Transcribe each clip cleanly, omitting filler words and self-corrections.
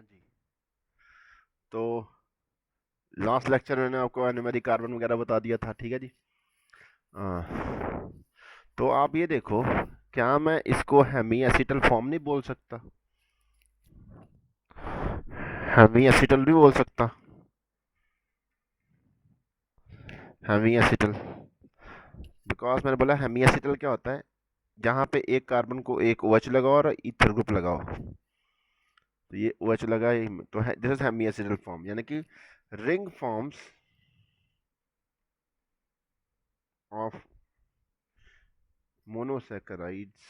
हाँ जी। तो last lecture में मैंने आपको एनोमेरिक कार्बन वगैरह बता दिया था, ठीक है जी। हाँ, तो आप ये देखो, क्या मैं इसको हेमी एसिटल फॉर्म नहीं बोल सकता? हेमी एसिटल भी बोल सकता। हेमी एसिटल, बिकॉज मैंने बोला हेमी एसिटल क्या होता है, जहाँ पे एक कार्बन को एक OH लगाओ और ईथर ग्रुप लगाओ, तो ये OH लगा तो है, this is hemiacetal form, यानी कि ring forms of monosaccharides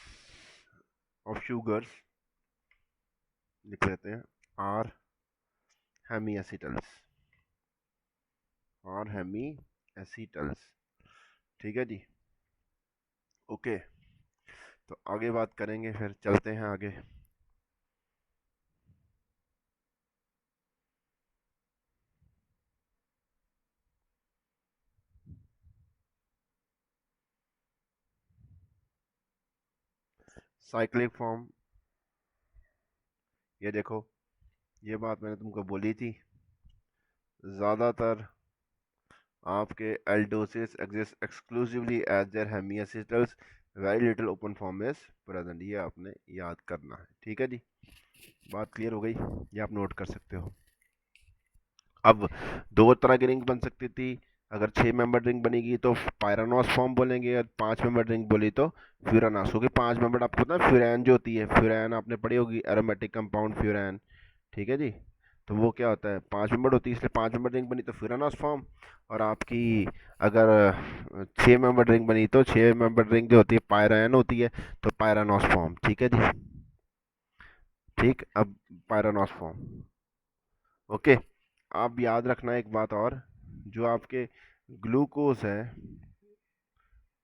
of sugars, लिख लेते हैं, आर हेमी एसिटल्स, और हेमी एसिटल्स, ठीक है जी। ओके, तो आगे बात करेंगे, फिर चलते हैं आगे। साइक्लिक फॉर्म, ये देखो, ये बात मैंने तुमको बोली थी, ज़्यादातर आपके aldoses exist exclusively as their hemiacetals, very little open form is present, ये आपने याद करना है, ठीक है जी। बात क्लियर हो गई, ये आप नोट कर सकते हो। अब दो तरह की रिंग बन सकती थी, अगर 6 मेंबर रिंग बनेगी तो पायरानॉस फॉर्म बोलेंगे, और 5 मेंबर रिंग बोली तो फ्यूरानॉस, क्योंकि 5 मेंबर आपको पता है फ्यूरैन जो होती है, फ्यूरैन आपने पढ़ी होगी, एरोमेटिक कंपाउंड फ्यूरैन, ठीक है जी। तो वो क्या होता है, 5 मेंबर होती है, इसलिए 5 मेंबर रिंग बनी तो फ्यूरानॉस फॉर्म, और आपकी अगर 6 मेंबर रिंग बनी तो 6 मेंबर रिंग जो होती है पायरान होती है, तो पायरानॉस फॉर्म, ठीक है जी। ठीक, अब पायरानॉस फॉर्म, ओके। आप याद रखना एक बात और, जो आपके ग्लूकोज है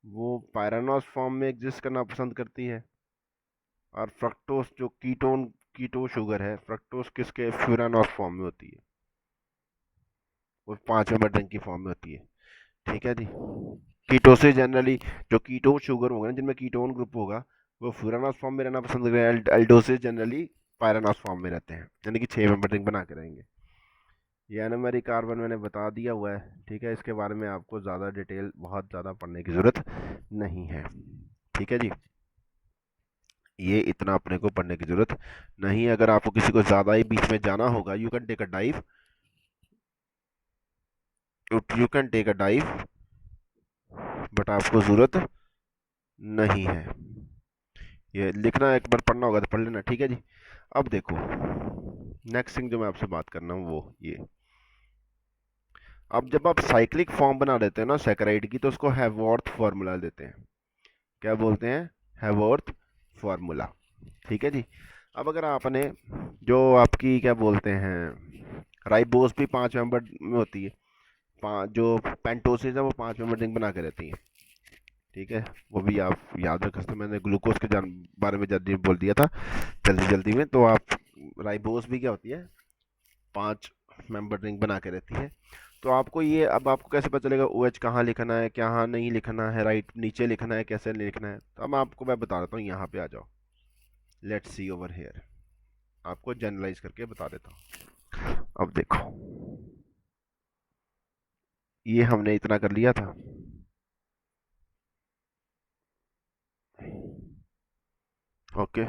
वो पायरानॉस फॉर्म में एग्जिस्ट करना पसंद करती है, और फ्रक्टोस जो कीटो शुगर है, फ्रक्टोस किसके फ्यूरानॉस फॉर्म में होती है, वो 5 मेंबर की फॉर्म में होती है, ठीक है जी। कीटोसिस जनरली, जो कीटोन शुगर होगा ना, जिनमें कीटोन ग्रुप होगा, वो फ्यूरानॉस फॉर्म में रहना पसंद करेंगे, एल्डोसिस जनरली पायरानॉस फॉर्म में रहते हैं, यानी कि 6 मेंबर बना के रहेंगे। ये एनोमेरिक कार्बन मैंने बता दिया हुआ है, ठीक है, इसके बारे में आपको ज़्यादा डिटेल, बहुत ज़्यादा पढ़ने की ज़रूरत नहीं है, ठीक है जी। ये इतना अपने को पढ़ने की ज़रूरत नहीं है, अगर आपको किसी को ज़्यादा ही बीच में जाना होगा, you can take a dive, you can take a dive, but आपको ज़रूरत नहीं है। ये लिखना एक बार पढ़ना होगा तो पढ़ लेना, ठीक है जी। अब देखो, नेक्स्ट थिंग जो मैं आपसे बात करना हूँ वो ये, अब जब आप साइक्लिक फॉर्म बना देते हैं ना सैकराइड की, तो उसको हैवॉर्थ फार्मूला देते हैं, क्या बोलते हैं, हैवॉर्थ फार्मूला, ठीक है जी। अब अगर आपने, जो आपकी क्या बोलते हैं, राइबोस भी 5 मेंबर में होती है, पाँच जो पेंटोसिस है वो 5 मेंबर रिंग बना के रहती है, ठीक है, वो भी आप याद रख सकते हैं, मैंने ग्लूकोज के बारे में जल्दी बोल दिया था, जल्दी जल्दी में, तो आप राइबोस भी क्या होती है, 5 मेंबर रिंग बना के रहती है। तो आपको ये, अब आपको कैसे पता चलेगा OH कहाँ लिखना है, कहाँ नहीं लिखना है, राइट नीचे लिखना है, कैसे लिखना है, तो अब आपको मैं बता देता हूँ, यहाँ पे आ जाओ, लेट्स सी ओवर हेयर, आपको जनरलाइज करके बता देता हूँ। अब देखो, ये हमने इतना कर लिया था, okay,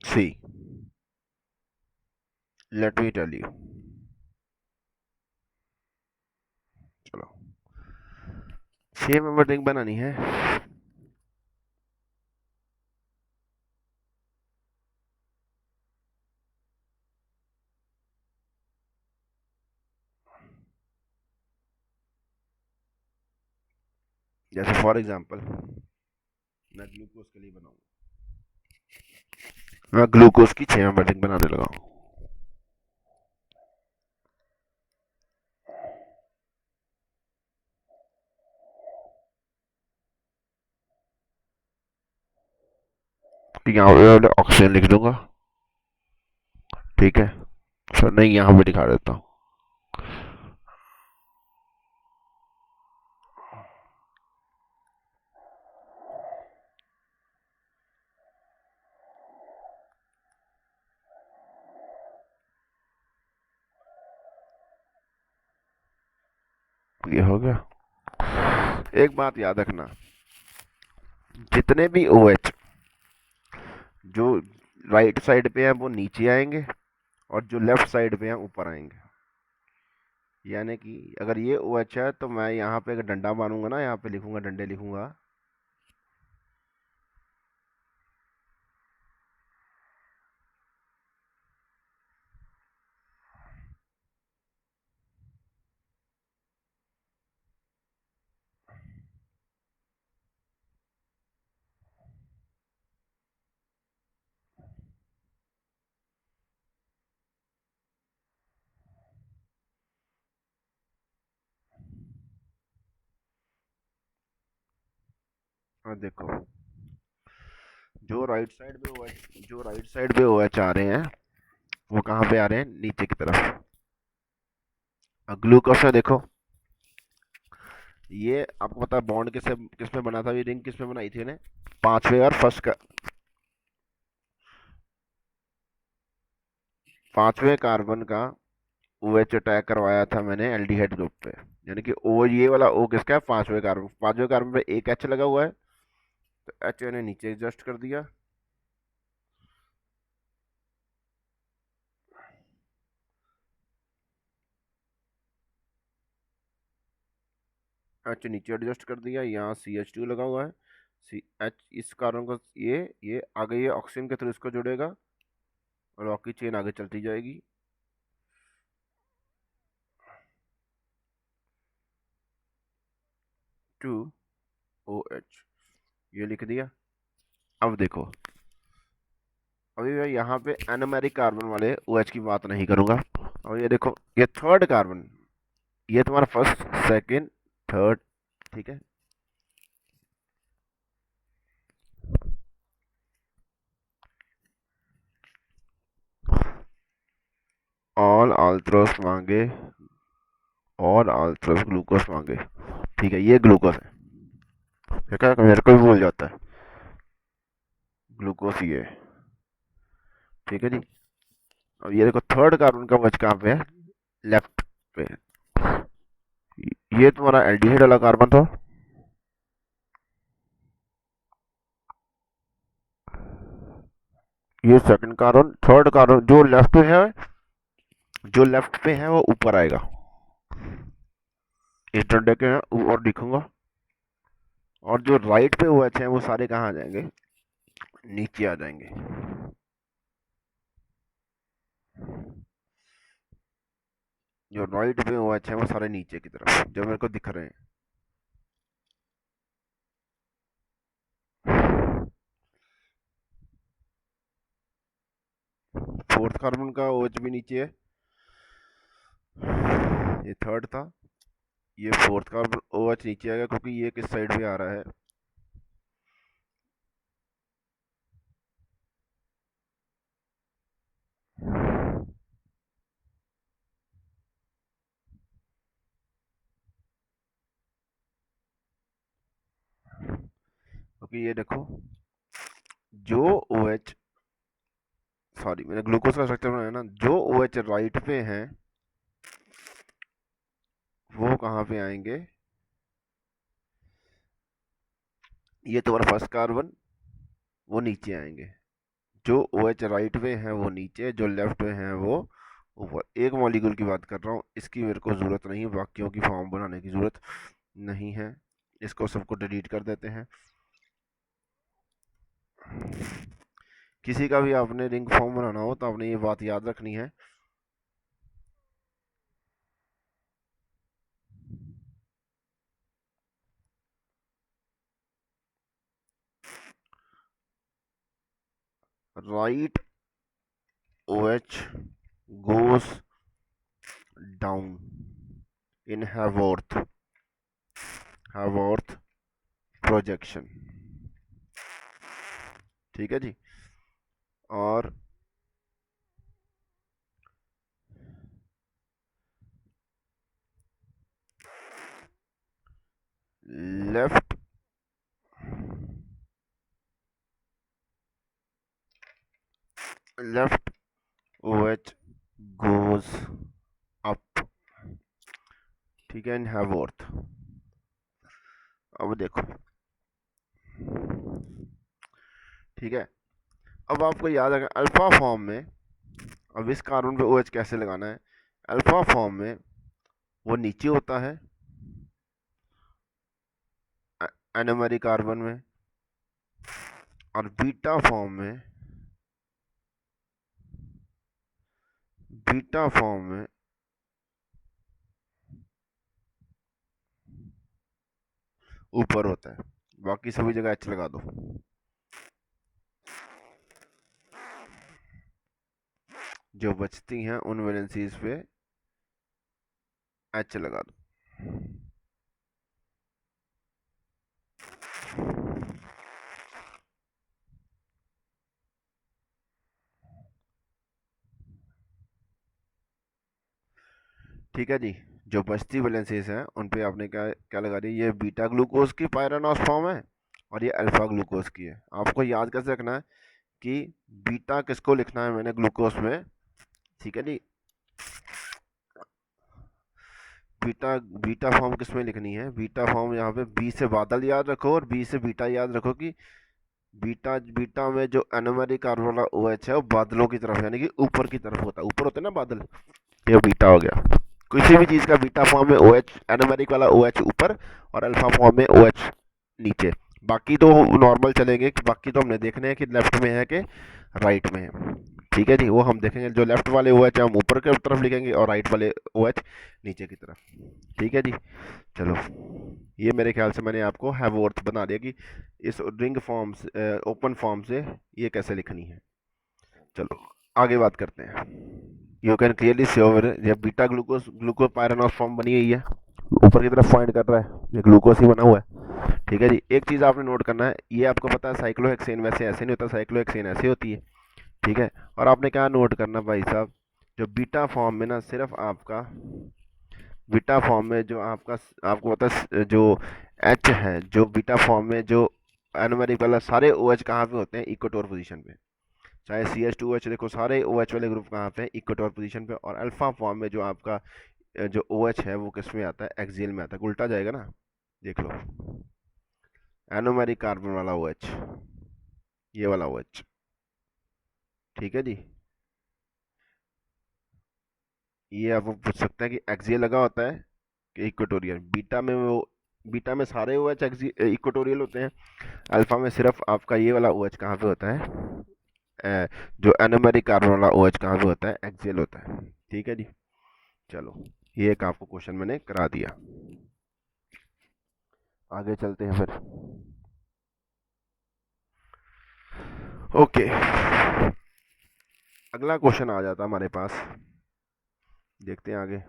see, let me tell you, चलो, 6 मेंबर रिंग बनानी है, जैसे फॉर एग्जांपल मैं ग्लूकोज के लिए बनाऊँ, मैं ग्लूकोज की 6 मेंबर रिंग बनाने लगा हूँ, यहाँ पे ऑक्सीजन लिख दूंगा, ठीक है, सर नहीं यहाँ पे दिखा देता हूँ, दिया, हो गया। एक बात याद रखना, जितने भी ओ एच जो राइट साइड पे हैं वो नीचे आएंगे और जो लेफ्ट साइड पे हैं ऊपर आएंगे। यानी कि अगर ये ओ एच है तो मैं यहाँ पे अगर डंडा मारूंगा ना, यहाँ पे लिखूंगा, डंडे लिखूंगा, और देखो जो राइट साइड पे ओ एच आ रहे हैं वो कहाँ पे आ रहे हैं, नीचे की तरफ। ग्लूकोज में देखो, ये आपको पता है बॉन्ड किस में बना था, ये रिंग किस में बनाई थी ने, पांचवे और फर्स्ट का, पांचवें कार्बन का ओ एच अटैक करवाया था मैंने एल्डिहाइड ग्रुप पे। यानी कि ओ, ये वाला ओ किसका है, पांचवें कार्बन पे एक एच लगा हुआ है, तो एच मैंने नीचे एडजस्ट कर दिया, एच नीचे एडजस्ट कर दिया, यहाँ सी एच टू लगा हुआ है, सी एच इस कार्बन को, ये आगे ये ऑक्सीजन के थ्रू इसको जुड़ेगा और बाकी चेन आगे चलती जाएगी। टू ओ एच, ये लिख दिया। अब देखो, अभी मैं यहाँ पे एनोमेरिक कार्बन वाले ओ एच की बात नहीं करूंगा। और ये देखो, ये थर्ड कार्बन, ये तुम्हारा फर्स्ट, सेकंड, थर्ड, ठीक है। ऑल आल्थ्रोस मांगे, और आल्थ्रोस ग्लूकोस मांगे, ठीक है, ये ग्लूकोस है, ठीक है, मेरे को भी भूल जाता है, ग्लूकोस ये है, ठीक है जी। अब ये देखो थर्ड कार्बन का वच कहाँ पे है, लेफ्ट पे। ये तुम्हारा एल्डिहाइड वाला कार्बन था, ये सेकंड कार्बन, थर्ड कार्बन जो लेफ्ट पे है वो ऊपर आएगा, इस डंडे के और लिखूंगा। और जो राइट पे वो है वो सारे कहाँ आ जाएंगे, नीचे आ जाएंगे। जो राइट पे वो है वो सारे नीचे की तरफ जो मेरे को दिख रहे हैं। फोर्थ कार्बन का OH भी नीचे है, ये थर्ड था, ये फोर्थ कार्बन OH नीचे आएगा क्योंकि ये किस साइड पे आ रहा है, क्योंकि ये देखो जो OH, सॉरी मैंने ग्लूकोज का स्ट्रक्चर बनाया ना, जो OH राइट पे हैं वो कहाँ पे आएंगे, ये तुम्हारा फर्स्ट कार्बन, वो नीचे आएंगे। जो OH राइट पे हैं वो नीचे, जो लेफ्ट पे हैं वो ऊपर। एक मॉलिक्यूल की बात कर रहा हूँ, इसकी मेरे को ज़रूरत नहीं है, बाकियों की फॉर्म बनाने की ज़रूरत नहीं है, इसको सबको डिलीट कर देते हैं। किसी का भी आपने रिंग फॉर्म बनाना हो तो आपने ये बात याद रखनी है, right OH goes down in Haworth projection, ठीक है जी। और लेफ्ट OH goes up, ठीक है, इन हैवॉर्थ, अब देखो, ठीक है। अब आपको याद रखना अल्फा फॉर्म में, अब इस कार्बन पे OH कैसे लगाना है। अल्फा फॉर्म में वो नीचे होता है एनोमरी कार्बन में, और बीटा फॉर्म में ऊपर होता है। बाकी सभी जगह H लगा दो। जो बचती हैं उन वैलेंसीज पे H लगा दो। ठीक है जी। जो बचती वैलेंसीज हैं उन पे आपने क्या क्या लगा दी, ये बीटा ग्लूकोज की पायरानॉस फॉर्म है और ये अल्फा ग्लूकोज की है। आपको याद कैसे रखना है कि बीटा किसको लिखना है मैंने ग्लूकोज में, ठीक है जी। बीटा बीटा फॉर्म किस में लिखनी है, बीटा फॉर्म यहाँ पे बी से बादल याद रखो और बी से बीटा याद रखो कि बीटा बीटा में जो एनोमरी कार्बन वाला OH है वो बादलों की तरफ यानी कि ऊपर की तरफ होता है, ऊपर होते हैं ना बादल, ये बीटा हो गया। किसी भी चीज़ का बीटा फॉर्म में OH एनोमेरिक वाला OH ऊपर और अल्फा फॉर्म में OH नीचे। बाकी तो नॉर्मल चलेंगे कि बाकी तो हमने देखने हैं कि लेफ्ट में है कि राइट में है, ठीक है जी। वो हम देखेंगे, जो लेफ्ट वाले OH हम ऊपर की तरफ लिखेंगे और राइट वाले OH नीचे की तरफ, ठीक है जी। चलो, ये मेरे ख्याल से मैंने आपको हैव वर्थ बना दिया कि इस रिंग फॉर्म से ओपन फॉर्म से ये कैसे लिखनी है। चलो आगे बात करते हैं। You can clearly see over, जब बीटा ग्लूकोज ग्लूकोज पायरानॉस फॉर्म बनी हुई है, ऊपर की तरफ पॉइंट कर रहा है, ये ग्लूकोज ही बना हुआ है, ठीक है जी। एक चीज़ आपने नोट करना है, ये आपको पता है साइक्लोहेक्सेन वैसे ऐसे नहीं होता, साइक्लोहेक्सेन ऐसे होती है, ठीक है। और आपने क्या नोट करना भाई साहब, जो बीटा फॉर्म में ना सिर्फ आपका बीटा फॉर्म में जो आपका आपको पता है जो H है, जो बीटा फॉर्म में जो एनोमेरिक वाला सारे OH कहाँ पे होते हैं, इक्वेटोर पोजीशन पे। चाहे CH2OH देखो, सारे OH वाले ग्रुप कहाँ पे हैं, इक्वेटोर पोजीशन पे। और अल्फा फॉर्म में जो आपका जो OH है वो किस में आता है, एक्सियल में आता है। उल्टा जाएगा ना, देख लो, एनोमेरिक कार्बन वाला OH, ये वाला OH, ठीक है जी। ये आप पूछ सकते हैं कि एक्सियल लगा होता है कि इक्वेटोरियल। बीटा में सारे OH इक्वेटोरियल होते हैं, अल्फा में सिर्फ आपका ये वाला OH कहाँ पे होता है, जो एनोमेरिक कार्बन वाला OH कहाँ पे होता है, एक्सियल होता है, ठीक है जी। चलो, ये एक आपको क्वेश्चन मैंने करा दिया। आगे चलते हैं फिर। ओके, अगला क्वेश्चन आ जाता हमारे पास, देखते हैं आगे।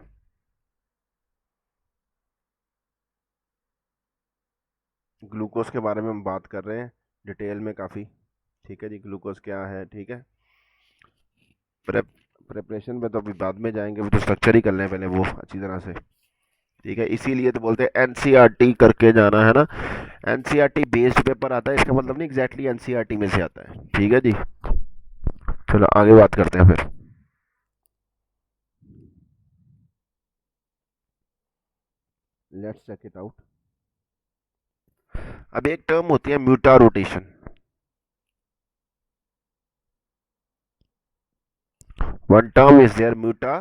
ग्लूकोज के बारे में हम बात कर रहे हैं डिटेल में काफ़ी, ठीक है जी। ग्लूकोज क्या है, ठीक है। प्रेपरेशन में तो अभी बाद में जाएंगे, वो तो स्ट्रक्चर ही कर लें पहले वो अच्छी तरह से, ठीक है। इसीलिए तो बोलते हैं NCERT करके जाना है ना, NCERT बेस्ड पेपर आता है, इसका मतलब नहीं एग्जैक्टली NCERT में से आता है, ठीक है जी। चलो आगे बात करते हैं फिर। Let's check it out. अब एक टर्म होती है mutarotation. One term is there म्यूटा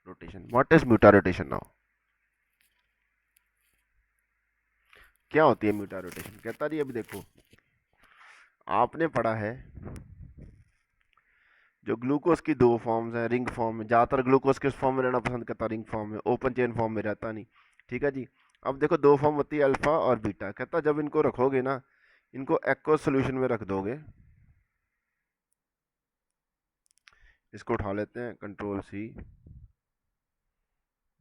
rotation. What is mutarotation now? क्या होती है म्यूटा रोटेशन, कहता नहीं। अभी देखो, आपने पढ़ा है जो ग्लूकोज की दो फॉर्म्स हैं रिंग फॉर्म में, ज़्यादातर ग्लूकोज किस फॉर्म में रहना पसंद करता है, रिंग फॉर्म में, ओपन चेन फॉर्म में रहता नहीं, ठीक है जी। अब देखो दो फॉर्म होती है अल्फा और बीटा, कहता जब इनको रखोगे ना, इनको एक्वस सोल्यूशन में रख दोगे, इसको उठा लेते हैं, Ctrl+C,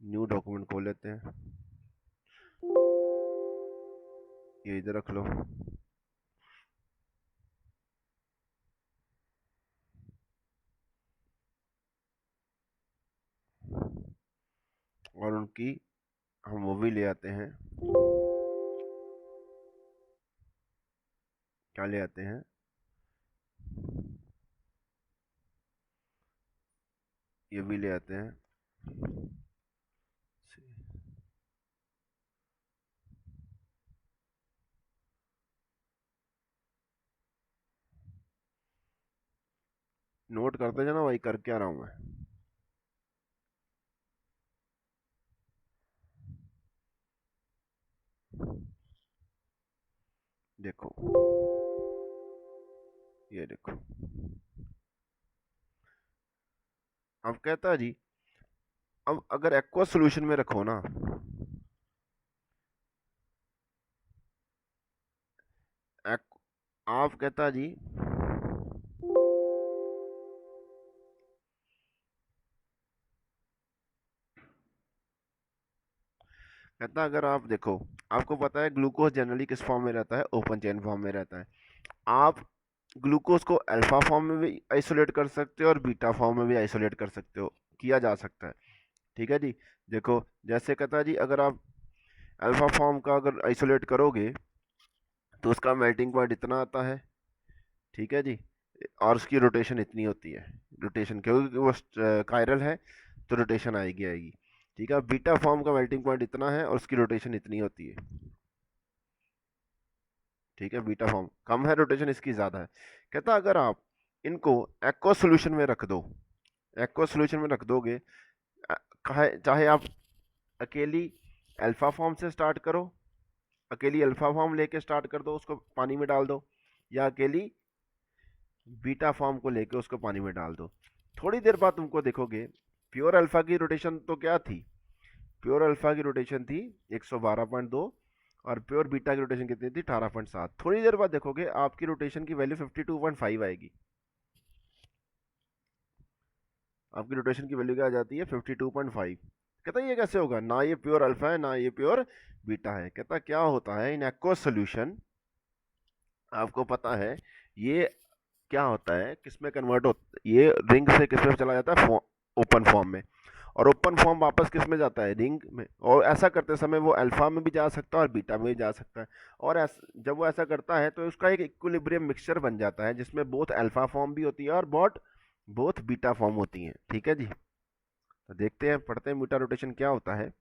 न्यू डॉक्यूमेंट खोल लेते हैं, ये इधर रख लो, और उनकी हम वो भी ले आते हैं, क्या ले आते हैं, ये भी ले आते हैं, नोट करते जाना वही कर क्या रहा हूँ मैं। देखो ये देखो, अब कहता है जी, अब अगर एक्वा सोल्यूशन में रखो ना, आप कहता जी, कहता अगर आप देखो, आपको पता है ग्लूकोज जनरली किस फॉर्म में रहता है, ओपन चेन फॉर्म में रहता है। आप ग्लूकोज को अल्फा फॉर्म में भी आइसोलेट कर सकते हो और बीटा फॉर्म में भी आइसोलेट कर सकते हो, किया जा सकता है। ठीक है जी। देखो जैसे कहता है जी, अगर आप अल्फा फॉर्म का अगर आइसोलेट करोगे तो उसका मेल्टिंग पॉइंट इतना आता है, ठीक है जी, और उसकी रोटेशन इतनी होती है, रोटेशन क्योंकि वो कायरल है तो रोटेशन आएगी आएगी। ठीक है, बीटा फॉर्म का मेल्टिंग पॉइंट इतना है और उसकी रोटेशन इतनी होती है। ठीक है, बीटा फॉर्म कम है, रोटेशन इसकी ज़्यादा है। कहता अगर आप इनको एक्वा सोल्यूशन में रख दो, एक्वा सोल्यूशन में रख दोगे, चाहे आप अकेली अल्फा फॉर्म से स्टार्ट करो, अकेली अल्फा फॉर्म लेके स्टार्ट कर दो, उसको पानी में डाल दो, या अकेली बीटा फॉर्म को लेके उसको पानी में डाल दो, थोड़ी देर बाद तुमको देखोगे प्योर अल्फा की रोटेशन तो क्या थी, प्योर अल्फा की रोटेशन थी 112.2 और प्योर बीटा की रोटेशन कितनी थी 18.7। थोड़ी देर बाद देखोगे आपकी रोटेशन की वैल्यू 52.5 आएगी, आपकी रोटेशन की वैल्यू क्या आ जाती है 52.5। कहता ये कैसे होगा, ना ये प्योर अल्फा है ना ये प्योर बीटा है। कहता क्या होता है इन एक्वस सोल्यूशन, आपको पता है ये क्या होता है, किस में कन्वर्ट होता है, ये रिंग से किस में चला जाता है, ओपन फॉर्म में, और ओपन फॉर्म वापस किस में जाता है, रिंग में। और ऐसा करते समय वो अल्फा में भी जा सकता है और बीटा में भी जा सकता है। और जब वो ऐसा करता है तो उसका एक इक्विलिब्रियम मिक्सचर बन जाता है जिसमें बोथ अल्फा फॉर्म भी होती है और बोथ बीटा फॉर्म होती हैं। ठीक है जी, तो देखते हैं, पढ़ते हैं बीटा रोटेशन क्या होता है।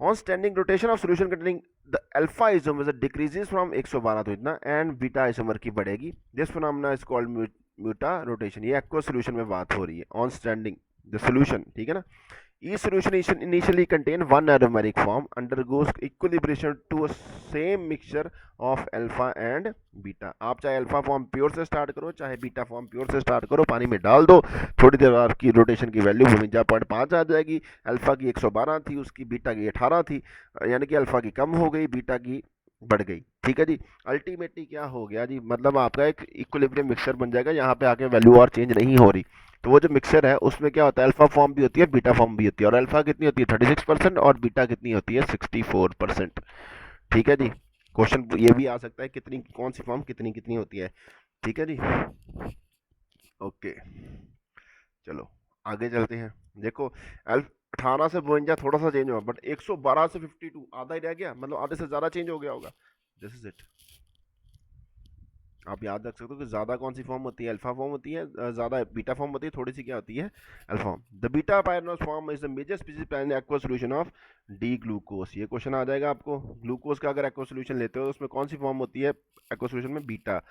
On standing rotation of solution containing the alpha isomer decreases from 112 तो इतना and beta isomer की बढ़ेगी, this phenomena is called muta rotation। ये aqueous solution में बात हो रही है, on standing the solution, ठीक है ना। each solution initially contain one aromatic form, undergoes equilibration to a same mixture of alpha and beta। आप चाहे अल्फा फॉर्म प्योर से स्टार्ट करो चाहे बीटा फॉर्म प्योर से स्टार्ट करो, पानी में डाल दो, थोड़ी देर आपकी रोटेशन की वैल्यू 52.5 आ जाएगी। अल्फा की 112 थी, उसकी बीटा की 18 थी, यानी कि अल्फा की कम हो गई, बीटा की बढ़ गई। ठीक है जी, अल्टीमेटली क्या हो गया जी, मतलब आपका एक इक्विलिब्रियम मिक्सचर बन जाएगा, यहाँ पे आके वैल्यू और चेंज नहीं हो रही। तो वो जो मिक्सर है उसमें क्या होता है, अल्फा फॉर्म भी होती है बीटा फॉर्म भी होती है, और अल्फा कितनी होती है 36% और बीटा कितनी होती है 64%। ठीक है जी, क्वेश्चन ये भी आ सकता है कितनी कौन सी फॉर्म कितनी कितनी होती है। ठीक है जी, ओके चलो आगे चलते हैं। देखो 18 से 52 थोड़ा सा चेंज हुआ, बट 112 से 52 आधा ही रह गया, मतलब आधे से ज़्यादा चेंज हो गया होगा। दिस इज इट, आप याद रख सकते हो कि ज़्यादा कौन सी फॉर्म होती है, अल्फा फॉर्म होती है, ज़्यादा बीटा फॉर्म होती है, थोड़ी सी क्या होती है alpha form. The beta pyranose form is the major species present in aqua solution of D glucose. ये क्वेश्चन आ जाएगा आपको, ग्लूकोज का अगर एक्वा सॉल्यूशन लेते हो तो उसमें कौन सी फॉर्म होती है एक्वा सॉल्यूशन में, बीटा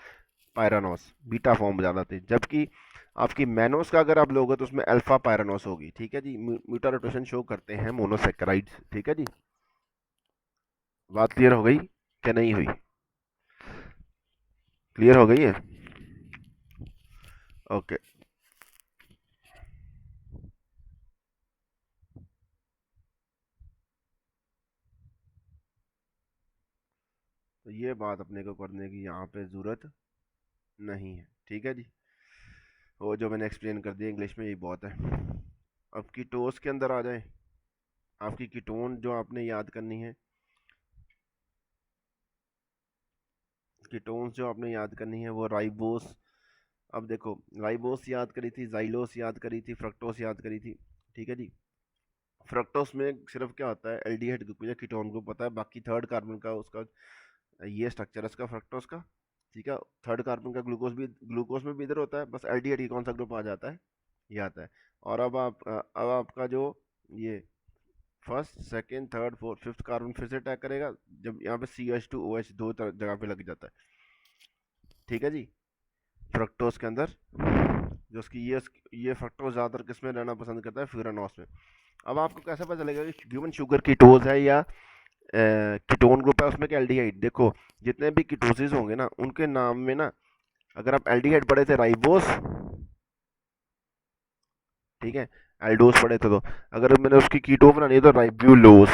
पायरानोस, बीटा फॉर्म ज़्यादा थी। जबकि आपकी मैनोस का अगर आप लोगे तो उसमें अल्फा पायरानोस होगी। ठीक है जी, म्यूटा रोटेशन शो करते हैं मोनोसेक्राइड्स। ठीक है जी, बात क्लियर हो गई क्या नहीं हुई, क्लियर हो गई है, ओके। तो ये बात अपने को करने की यहाँ पे ज़रूरत नहीं है। ठीक है जी, वो जो मैंने एक्सप्लेन कर दिया इंग्लिश में यही बहुत है। अब कीटोस के अंदर आ जाए, आपकी कीटोन जो आपने याद करनी है, कीटोन्स जो आपने याद करनी है वो राइबोस। अब देखो राइबोस याद करी थी, जाइलोस याद करी थी, फ्रक्टोस याद करी थी। ठीक है जी, फ्रक्टोस में सिर्फ क्या होता है, एल्डिहाइड ग्रुप या कीटोन ग्रुप होता है, बाकी थर्ड कार्बन का उसका ये स्ट्रक्चर है उसका फ्रक्टोस का। ठीक है, थर्ड कार्बन का ग्लूकोज में भी इधर होता है, बस एल्डिहाइड कौन सा ग्रुप आ जाता है, ये आता है। और अब आपका जो ये first second third fourth fifth carbon फिर से अटैक करेगा जब यहाँ पे CH2OH दो जगह पे लग जाता है। ठीक है जी, फ्रक्टोज के अंदर जो ये फ्रक्टोज ज़्यादातर किस में रहना पसंद करता है, फ्यूरानोस में। अब आपको कैसे पता चलेगा कि गिवन शुगर कीटोज है या कीटोन ग्रुप है, उसमें क्या एल्डिहाइड। देखो जितने भी कीटोसिस होंगे ना उनके नाम में ना, अगर आप एल्डिहाइड पढ़े थे राइबोस, ठीक है, एल्डोस पढ़े थे, तो अगर मैंने उसकी कीटो बनानी है तो राइब्यूलोस,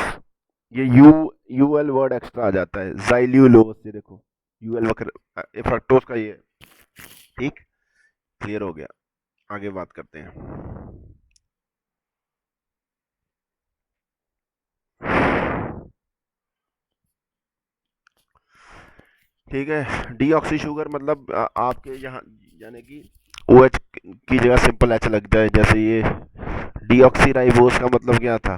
ये यू एल वर्ड एक्स्ट्रा आ जाता है, जाइल्यूलोस, ये देखो यू एल फ्रक्टोज का ये, ठीक, क्लियर हो गया। आगे बात करते हैं। ठीक है, डीऑक्सी शुगर मतलब आपके यहाँ यानी कि ओ एच की जगह सिंपल एच लग जाए, जैसे ये डीऑक्सी राइबोस का मतलब क्या था,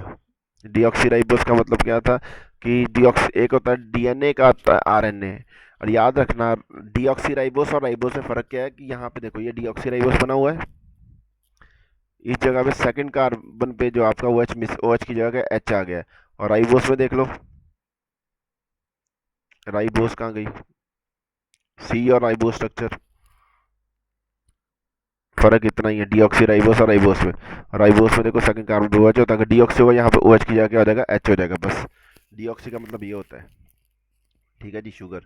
डीऑक्सी राइबोस का मतलब क्या था कि डीऑक्सी एक होता है डीएनए का आरएनए, और याद रखना डीऑक्सी राइबोस और राइबोस में फर्क क्या है कि यहाँ पे देखो ये डीऑक्सी राइबोस बना हुआ है, इस जगह पे सेकंड कार्बन पे जो आपका O H miss, O H की जगह का एच आ गया है, और राइबोस में देख लो राइबोस कहाँ गई, सी और राइबोस स्ट्रक्चर, फर्क इतना ही है डीऑक्सी राइबोस और राइबोस में। राइबोस में देखो सेकंड कार्बन पे OH होता है, अगर डीऑक्सी होगा यहाँ पे OH की जगह क्या हो जाएगा, H हो जाएगा, बस डीऑक्सी का मतलब ये होता है। ठीक है जी। शुगर,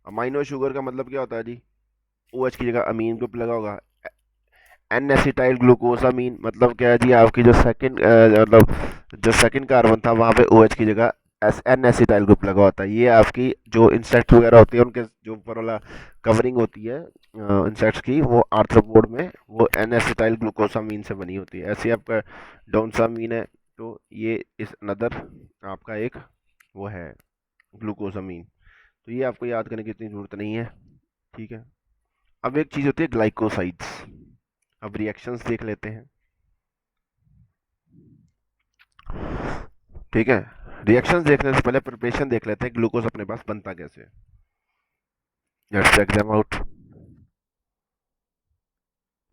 अमाइनो शुगर का मतलब क्या होता है जी, OH की जगह अमीन ग्रुप लगा होगा, एन एसिटाइल ग्लूकोसामीन, मतलब क्या है जी, आपकी जो सेकंड मतलब जो सेकंड कार्बन था वहाँ पे OH की जगह एस एन एसिटाइल ग्रुप लगा होता है। ये आपकी जो इंसेक्ट वगैरह होती है उनके जो ऊपर वाला कवरिंग होती है इंसेक्ट्स की, वो आर्थ्रोपोड में वो एन एसिटाइल ग्लूकोसामीन से बनी होती है। ऐसे आपका डाउनसामीन है, तो ये इस अनदर आपका एक वो है ग्लूकोसामीन। तो ये आपको याद करने की इतनी ज़रूरत नहीं है। ठीक है, अब एक चीज़ होती है ग्लाइकोसाइड्स। अब रिएक्शंस देख लेते हैं। ठीक है, रिएक्शंस देखने से पहले प्रिपरेशन देख लेते हैं, ग्लूकोज अपने पास बनता कैसे है। Let's check them out.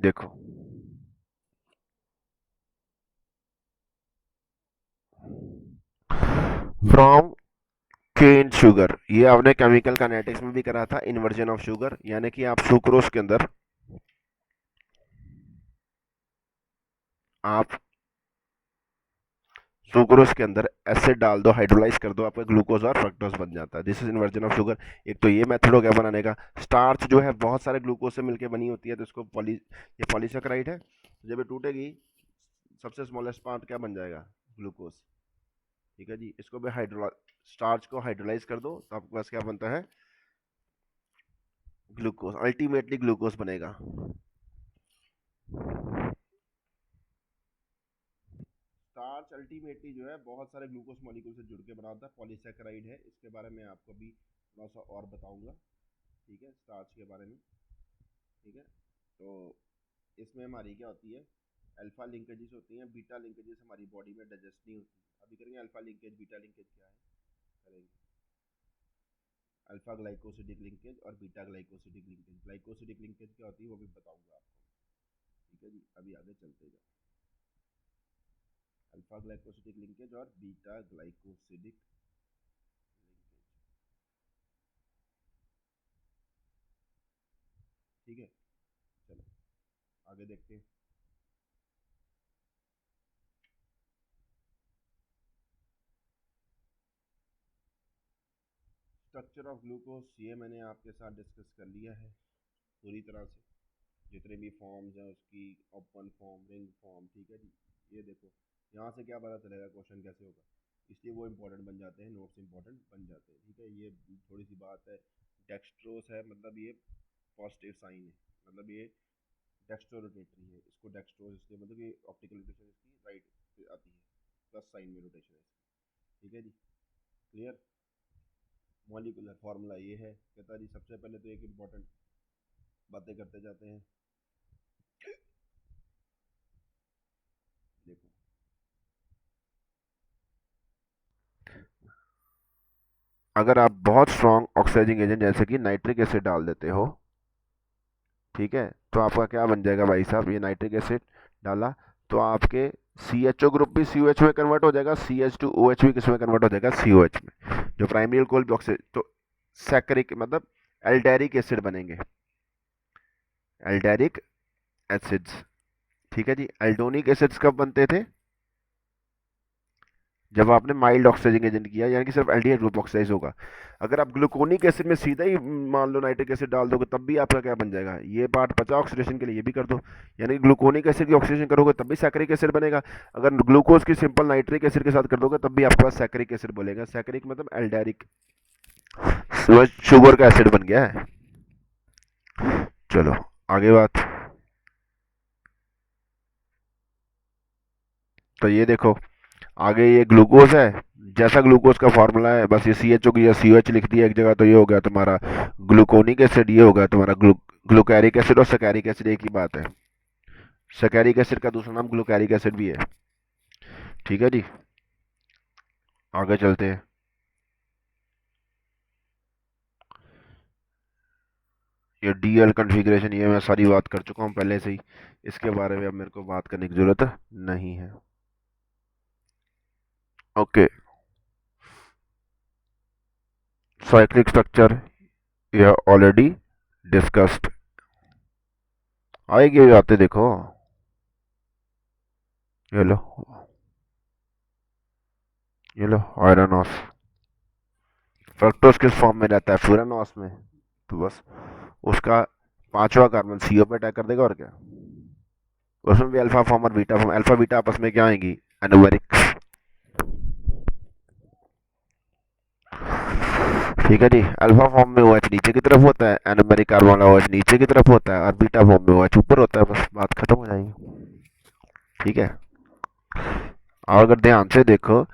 देखो फ्रॉम केन शुगर, ये आपने केमिकल काइनेटिक्स में भी करा था, इन्वर्जन ऑफ शुगर, यानी कि आप सुक्रोज के अंदर आप सुक्रोज के अंदर एसिड डाल दो, हाइड्रोलाइज कर दो, आपका ग्लूकोज और फ्रक्टोज बन जाता है। This is inversion of sugar. एक तो ये मेथड हो गया बनाने का। स्टार्च जो है बहुत सारे ग्लूकोज से मिलकर बनी होती है, तो इसको ये पॉलीसेकेराइड है, जब ये टूटेगी सबसे स्मॉलेस्ट पार्ट क्या बन जाएगा, ग्लूकोज। ठीक है जी, इसको भी स्टार्च को हाइड्रोलाइज कर दो तो आपके पास क्या बनता है, ग्लूकोज, अल्टीमेटली ग्लूकोज बनेगा। स्टार्च अल्टीमेटली जो है बहुत सारे ग्लूकोज मॉलिक्यूल से जुड़ के बना होता है, पॉलीसेकेराइड है, इसके बारे में आपको भी थोड़ा सा और बताऊंगा। ठीक है, स्टार्च के बारे में। ठीक है, तो इसमें हमारी क्या होती है, अल्फा लिंकेजेस होती हैं, बीटा लिंकेजेस हमारी बॉडी में डाइजेस्ट नहीं होती। अभी करेंगे अल्फा लिंकेज, बीटा लिंकेज क्या है करेंगे, अल्फा ग्लाइकोसिडिक लिंकेज और beta glycosidic linkage. Glycosidic linkage क्या होती है वो भी बताऊंगा आपको। ठीक है जी, अभी आगे चलते जाओ। अल्फा ग्लाइकोसिडिक लिंकेज और बीटा ग्लाइकोसिडिक लिंकेज। ठीक है, चलो आगे देखते हैं। स्ट्रक्चर ऑफ ग्लूकोज ये मैंने आपके साथ डिस्कस कर लिया है पूरी तरह से, जितने भी फॉर्म्स हैं उसकी, ओपन फॉर्म, रिंग फॉर्म। ठीक है जी, ये देखो यहाँ से क्या पता चलेगा क्वेश्चन कैसे होगा, इसलिए वो इंपॉर्टेंट बन जाते हैं, नोट्स इंपॉर्टेंट बन जाते हैं। ठीक है, ये थोड़ी सी बात है। डेक्सट्रोस है मतलब ये पॉजिटिव साइन है, मतलब ये डेक्स्ट्रो रोटेटरी है, इसको डेक्स्ट्रोस इसलिए मतलब कि ऑप्टिकल रोटेशन इसकी राइट पे आती है, प्लस साइन में रोटेशन है इसकी। ठीक है जी, क्लियर। मॉलिकुलर फार्मूला ये है, कहता जी सबसे पहले तो एक इंपॉर्टेंट बातें करते जाते हैं। देखो अगर आप बहुत स्ट्रॉन्ग ऑक्सीडाइजिंग एजेंट जैसे कि नाइट्रिक एसिड डाल देते हो, ठीक है, तो आपका क्या बन जाएगा भाई साहब, ये नाइट्रिक एसिड डाला तो आपके CHO ग्रुप भी COH में कन्वर्ट हो जाएगा, CH2OH भी किस में कन्वर्ट हो जाएगा, COH में, जो प्राइमरी अल्कोहल भी ऑक्सीजन, तो सैकरिक मतलब एल्डेरिक एसिड बनेंगे, एल्डेरिक एसिड्स। ठीक है जी। एल्डोनिक एसिड्स कब बनते थे? जब आपने माइल्ड ऑक्सीजन एजेंट किया, यानी कि सिर्फ एल्डिहाइड ग्रुप ऑक्साइज होगा। अगर आप ग्लूकोनिक एसिड में सीधा ही मान लो नाइट्रिक एसिड डाल दोगे तब भी आपका क्या बन जाएगा, ये पार्ट बचा ऑक्सीडेशन के लिए, ये भी कर दो। यानी कि ग्लूकोनिक एसिड की ऑक्सीडेशन करोगे तब भी सैकरिक एसिड बनेगा। अगर ग्लूकोज की सिंपल नाइट्रिक एसिड के साथ कर दोगे तब भी आपके पास सैकरिक एसिड बोलेगा। सैकरिक मतलब एल्डेरिक, शुगर का एसिड बन गया है। चलो आगे बात। तो ये देखो, आगे ये ग्लूकोज है, जैसा ग्लूकोज का फॉर्मूला है बस ये सी एच ओ की या सी एच लिख दिया एक जगह, तो ये हो गया तुम्हारा ग्लूकोनिक एसिड, ये हो गया तुम्हारा ग्लूकैरिक एसिड। और सैकैरिक एसिड एक ही बात है। सैकैरिक एसिड का दूसरा नाम ग्लूकैरिक एसिड भी है। ठीक है जी, आगे चलते हैं। ये डीएल कॉन्फ़िगरेशन ये मैं सारी बात कर चुका हूँ पहले से ही, इसके बारे में अब मेरे को बात करने की जरूरत नहीं है। ओके, साइक्लिक स्ट्रक्चर ये ऑलरेडी डिस्कस्ड। आएगी आते देखो, ये लो, ये लो आयरन ऑस। फ्रक्टोज किस फॉर्म में रहता है? फ्यूरानॉस में। तो बस उसका पांचवा कार्बन सीओ पे अटैक कर देगा, और क्या। उसमें भी अल्फा फॉर्म और बीटा फॉर्म, अल्फा बीटा आपस में क्या आएंगी? एनोमेरिक। ठीक है जी। अल्फा फॉर्म में OH नीचे की तरफ होता है, एनोमेरिक कार्बन वाला OH नीचे की तरफ होता है, और बीटा फॉर्म में OH ऊपर होता है। बस बात खत्म हो जाएगी। ठीक है। और अगर ध्यान से देखो,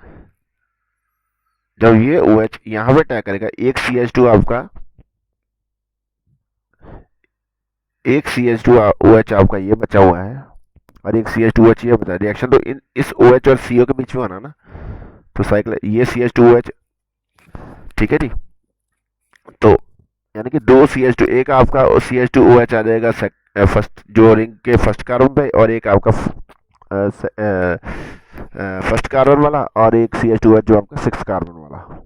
जब ये OH यहाँ पे अटैक करेगा, एक CH2 आपका, एक CH2OH आपका ये बचा हुआ है, और एक CH2OH ये बचा। रिएक्शन तो इस OH और CO के बीच में होना ना, तो साइकिल ये CH2OH। ठीक है जी। तो यानी कि दो CH2, एक आपका CH2OH आ जाएगा फर्स्ट जो रिंग के फर्स्ट कार्बन पे, और एक आपका फर्स्ट कार्बन वाला, और एक CH2OH जो आपका सिक्स कार्बन वाला।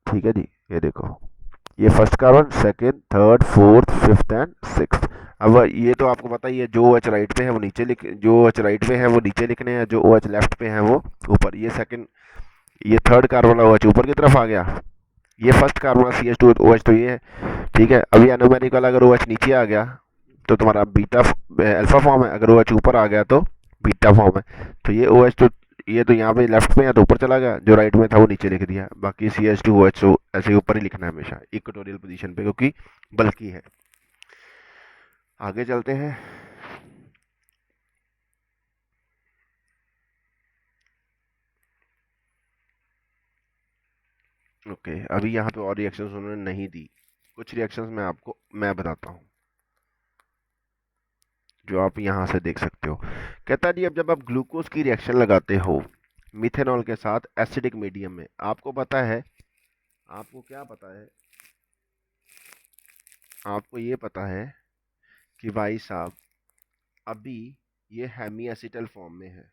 ठीक है जी। ये देखो, ये first carbon, second, third, fourth, fifth and sixth. अब ये तो आपको पता ही है, जो OH राइट पे है वो नीचे लिख, जो OH राइट पे है वो नीचे लिखने हैं, जो OH लेफ्ट पे है वो ऊपर। ये सेकंड, ये थर्ड कार्बन वाला OH ऊपर की तरफ आ गया, ये फर्स्ट कार्बन CH2OH तो ये है। ठीक है। अभी एनोमेरिक वाला अगर OH नीचे आ गया तो तुम्हारा बीटा अल्फा फॉर्म है, अगर OH ऊपर आ गया तो बीटा फॉर्म है। तो ये OH तो ये तो यहाँ पे लेफ्ट में है तो ऊपर चला गया, जो राइट में था वो नीचे लिख दिया। बाकी CH2OH तो ऐसे ही ऊपर ही लिखना है हमेशा इक्वेटोरियल पोजीशन पे, क्योंकि बल्कि है। आगे चलते हैं। ओके, अभी यहाँ पे और रिएक्शंस उन्होंने नहीं दी, कुछ रिएक्शंस मैं बताता हूँ जो आप यहाँ से देख सकते हो। कहता है जी, अब जब आप ग्लूकोज की रिएक्शन लगाते हो मिथेनॉल के साथ एसिडिक मीडियम में, आपको पता है, आपको क्या पता है, आपको ये पता है कि भाई साहब अभी ये हेमी एसिटल फॉर्म में है,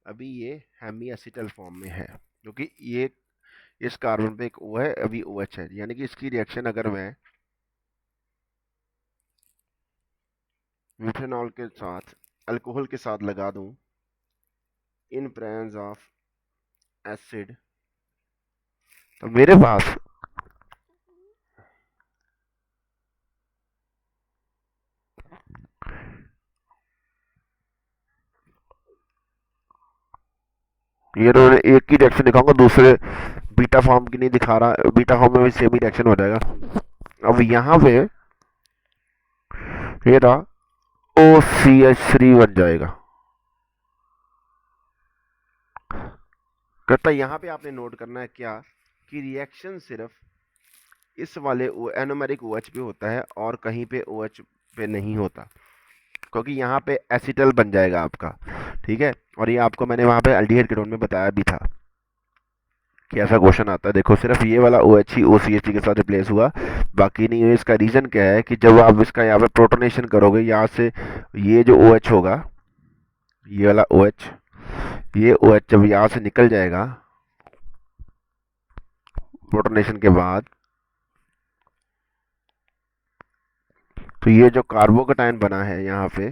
अभी ये हेमी एसिटल फॉर्म में है, क्योंकि ये इस कार्बन पे एक O है, अभी OH है। यानी कि इसकी रिएक्शन अगर मैं मिथेनॉल के साथ अल्कोहल के साथ लगा दूं इन प्रेजेंस ऑफ एसिड, तो मेरे पास ये तो एक ही रिएक्शन दिखाऊंगा, दूसरे बीटा फॉर्म की नहीं दिखा रहा, बीटा फॉर्म में भी सेम ही रिएक्शन हो जाएगा। अब यहाँ पे ये रहा OCH3 बन जाएगा। कहता है यहाँ पे आपने नोट करना है क्या, कि रिएक्शन सिर्फ इस वाले एनोमेरिक OH पे होता है और कहीं पे OH पे नहीं होता, क्योंकि यहाँ पे एसिटल बन जाएगा आपका। ठीक है। और ये आपको मैंने वहाँ पे एल्डिहाइड कीटोन में बताया भी था कि ऐसा क्वेश्चन आता है। देखो, सिर्फ ये वाला OH ही OCH3 के साथ रिप्लेस हुआ, बाकी नहीं हुआ। इसका रीज़न क्या है कि जब आप इसका यहाँ पे प्रोटोनेशन करोगे, यहाँ से ये जो OH होगा, ये वाला OH, ये OH जब यहाँ से निकल जाएगा प्रोटोनेशन के बाद, तो ये जो कार्बोकेटायन बना है यहाँ पे,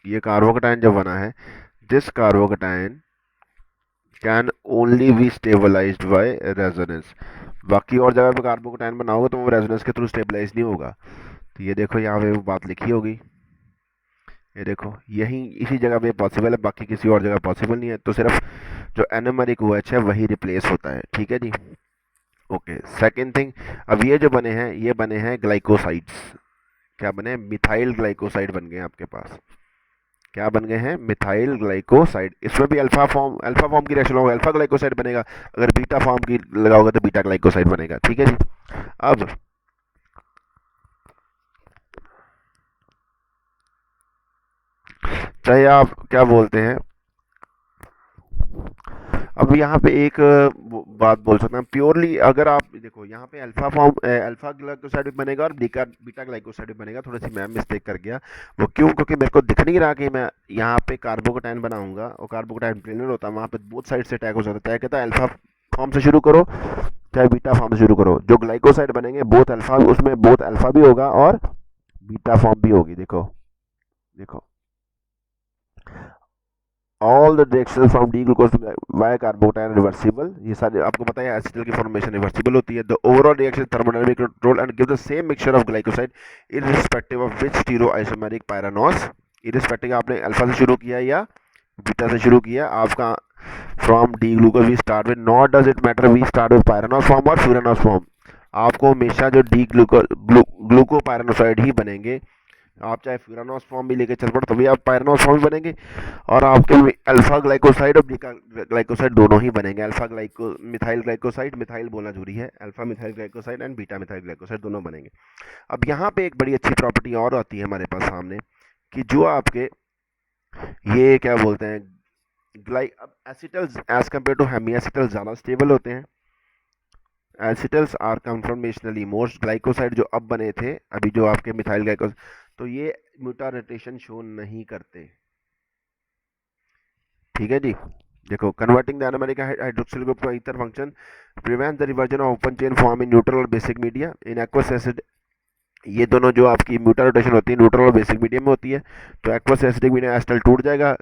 ये कार्बोकेटाइन जब बना है, this carbocation can only be stabilized by resonance. बाकी और जगह पे कार्बोकेटाइन बना होगा तो वो रेजोनेंस के थ्रू स्टेबलाइज नहीं होगा। तो ये देखो यहाँ पे वो बात लिखी होगी, ये देखो यही इसी जगह पे पॉसिबल है, बाकी किसी और जगह पॉसिबल नहीं है। तो सिर्फ जो एनोमेरिक OH है वही रिप्लेस होता है, ठीक है जी। ओके, सेकेंड थिंग, अब ये जो बने हैं ये बने हैं ग्लाइकोसाइड्स। क्या बने? मिथाइल ग्लाइकोसाइड बन गए आपके पास। क्या बन गए हैं? Methyl glycoside. इसमें भी अल्फा फॉर्म की रिएक्शन होगा, अल्फा ग्लाइकोसाइड बनेगा। अगर बीटा फॉर्म की लगाओगे तो बीटा ग्लाइकोसाइड बनेगा, ठीक है जी। अब चाहे आप क्या बोलते हैं, अब यहाँ पे एक बात बोल सकते हैं प्योरली, अगर आप देखो यहाँ पे अल्फा ग्लाइकोसाइड भी बनेगा और बीटा ग्लाइकोसाइड भी बनेगा। थोड़ी सी मैं मिस्टेक कर गया, वो क्यों? क्योंकि मेरे को दिख नहीं रहा कि मैं यहाँ पे कार्बोकेटाइन बनाऊंगा और कार्बोकेटाइन प्लेनर होता है, वहाँ पे बोथ साइड से अटैक हो सकता है। कहता है अल्फा फॉर्म से शुरू करो चाहे बीटा फॉर्म से शुरू करो, जो ग्लाइकोसाइड बनेंगे बोथ अल्फा, उसमें बोथ अल्फा भी होगा और बीटा फॉर्म भी होगी। देखो देखो, all the reaction from D glucose via carbocation reversible. ये सारे आपको पता है एसिटल की फॉर्मेशन रिवर्सिबल होती है। The overall reaction thermodynamic control and give the same mixture of glycoside irrespective of which stereoisomeric pyranose. Irrespective आपने alpha से शुरू किया या बीटा से शुरू किया, आपका from D glucose we start with, not does it matter we start with pyranose form और फ्यूरानोस फॉर्म। आपको हमेशा जो डी ग्लूको पायरानोसाइड ही बनेंगे। आप चाहे फ्यूरानोस फॉर्म भी लेके चल पड़ो तभी आप पायरानोस फॉर्म भी बनेंगे, और आपके अल्फा ग्लाइकोसाइड और बीटा ग्लाइकोसाइड दोनों ही बनेंगे। मिथाइल ग्लाइकोसाइड, मिथाइल बोलना जरूरी है, alpha methyl glycoside and beta methyl glycoside दोनों बनेंगे। अब यहाँ पे एक बड़ी अच्छी प्रॉपर्टी और आती है हमारे पास सामने, कि जो आपके ये क्या बोलते हैं अब एसिटल्स एज कम्पेयर टू हेमी एसिटल्स ज़्यादा स्टेबल होते हैं। एसिटल्स आर कन्फॉर्मेशनली मोस्ट, ग्लाइकोसाइड जो अब बने थे अभी जो आपके मिथाइल ग्लाइकोस, तो ये म्यूटारोटेशन शो नहीं करते, ठीक है जी। देखो, converting the anomeric hydroxyl group to ether function prevent the reversion of open chain form in neutral और basic media in aqueous acid. ये दोनों जो आपकी म्यूटारोटेशन होती है न्यूट्रल और बेसिक मीडियम में होती है, तो एक्वस एसिडिक मीडियम एस्टल टूट जाएगा,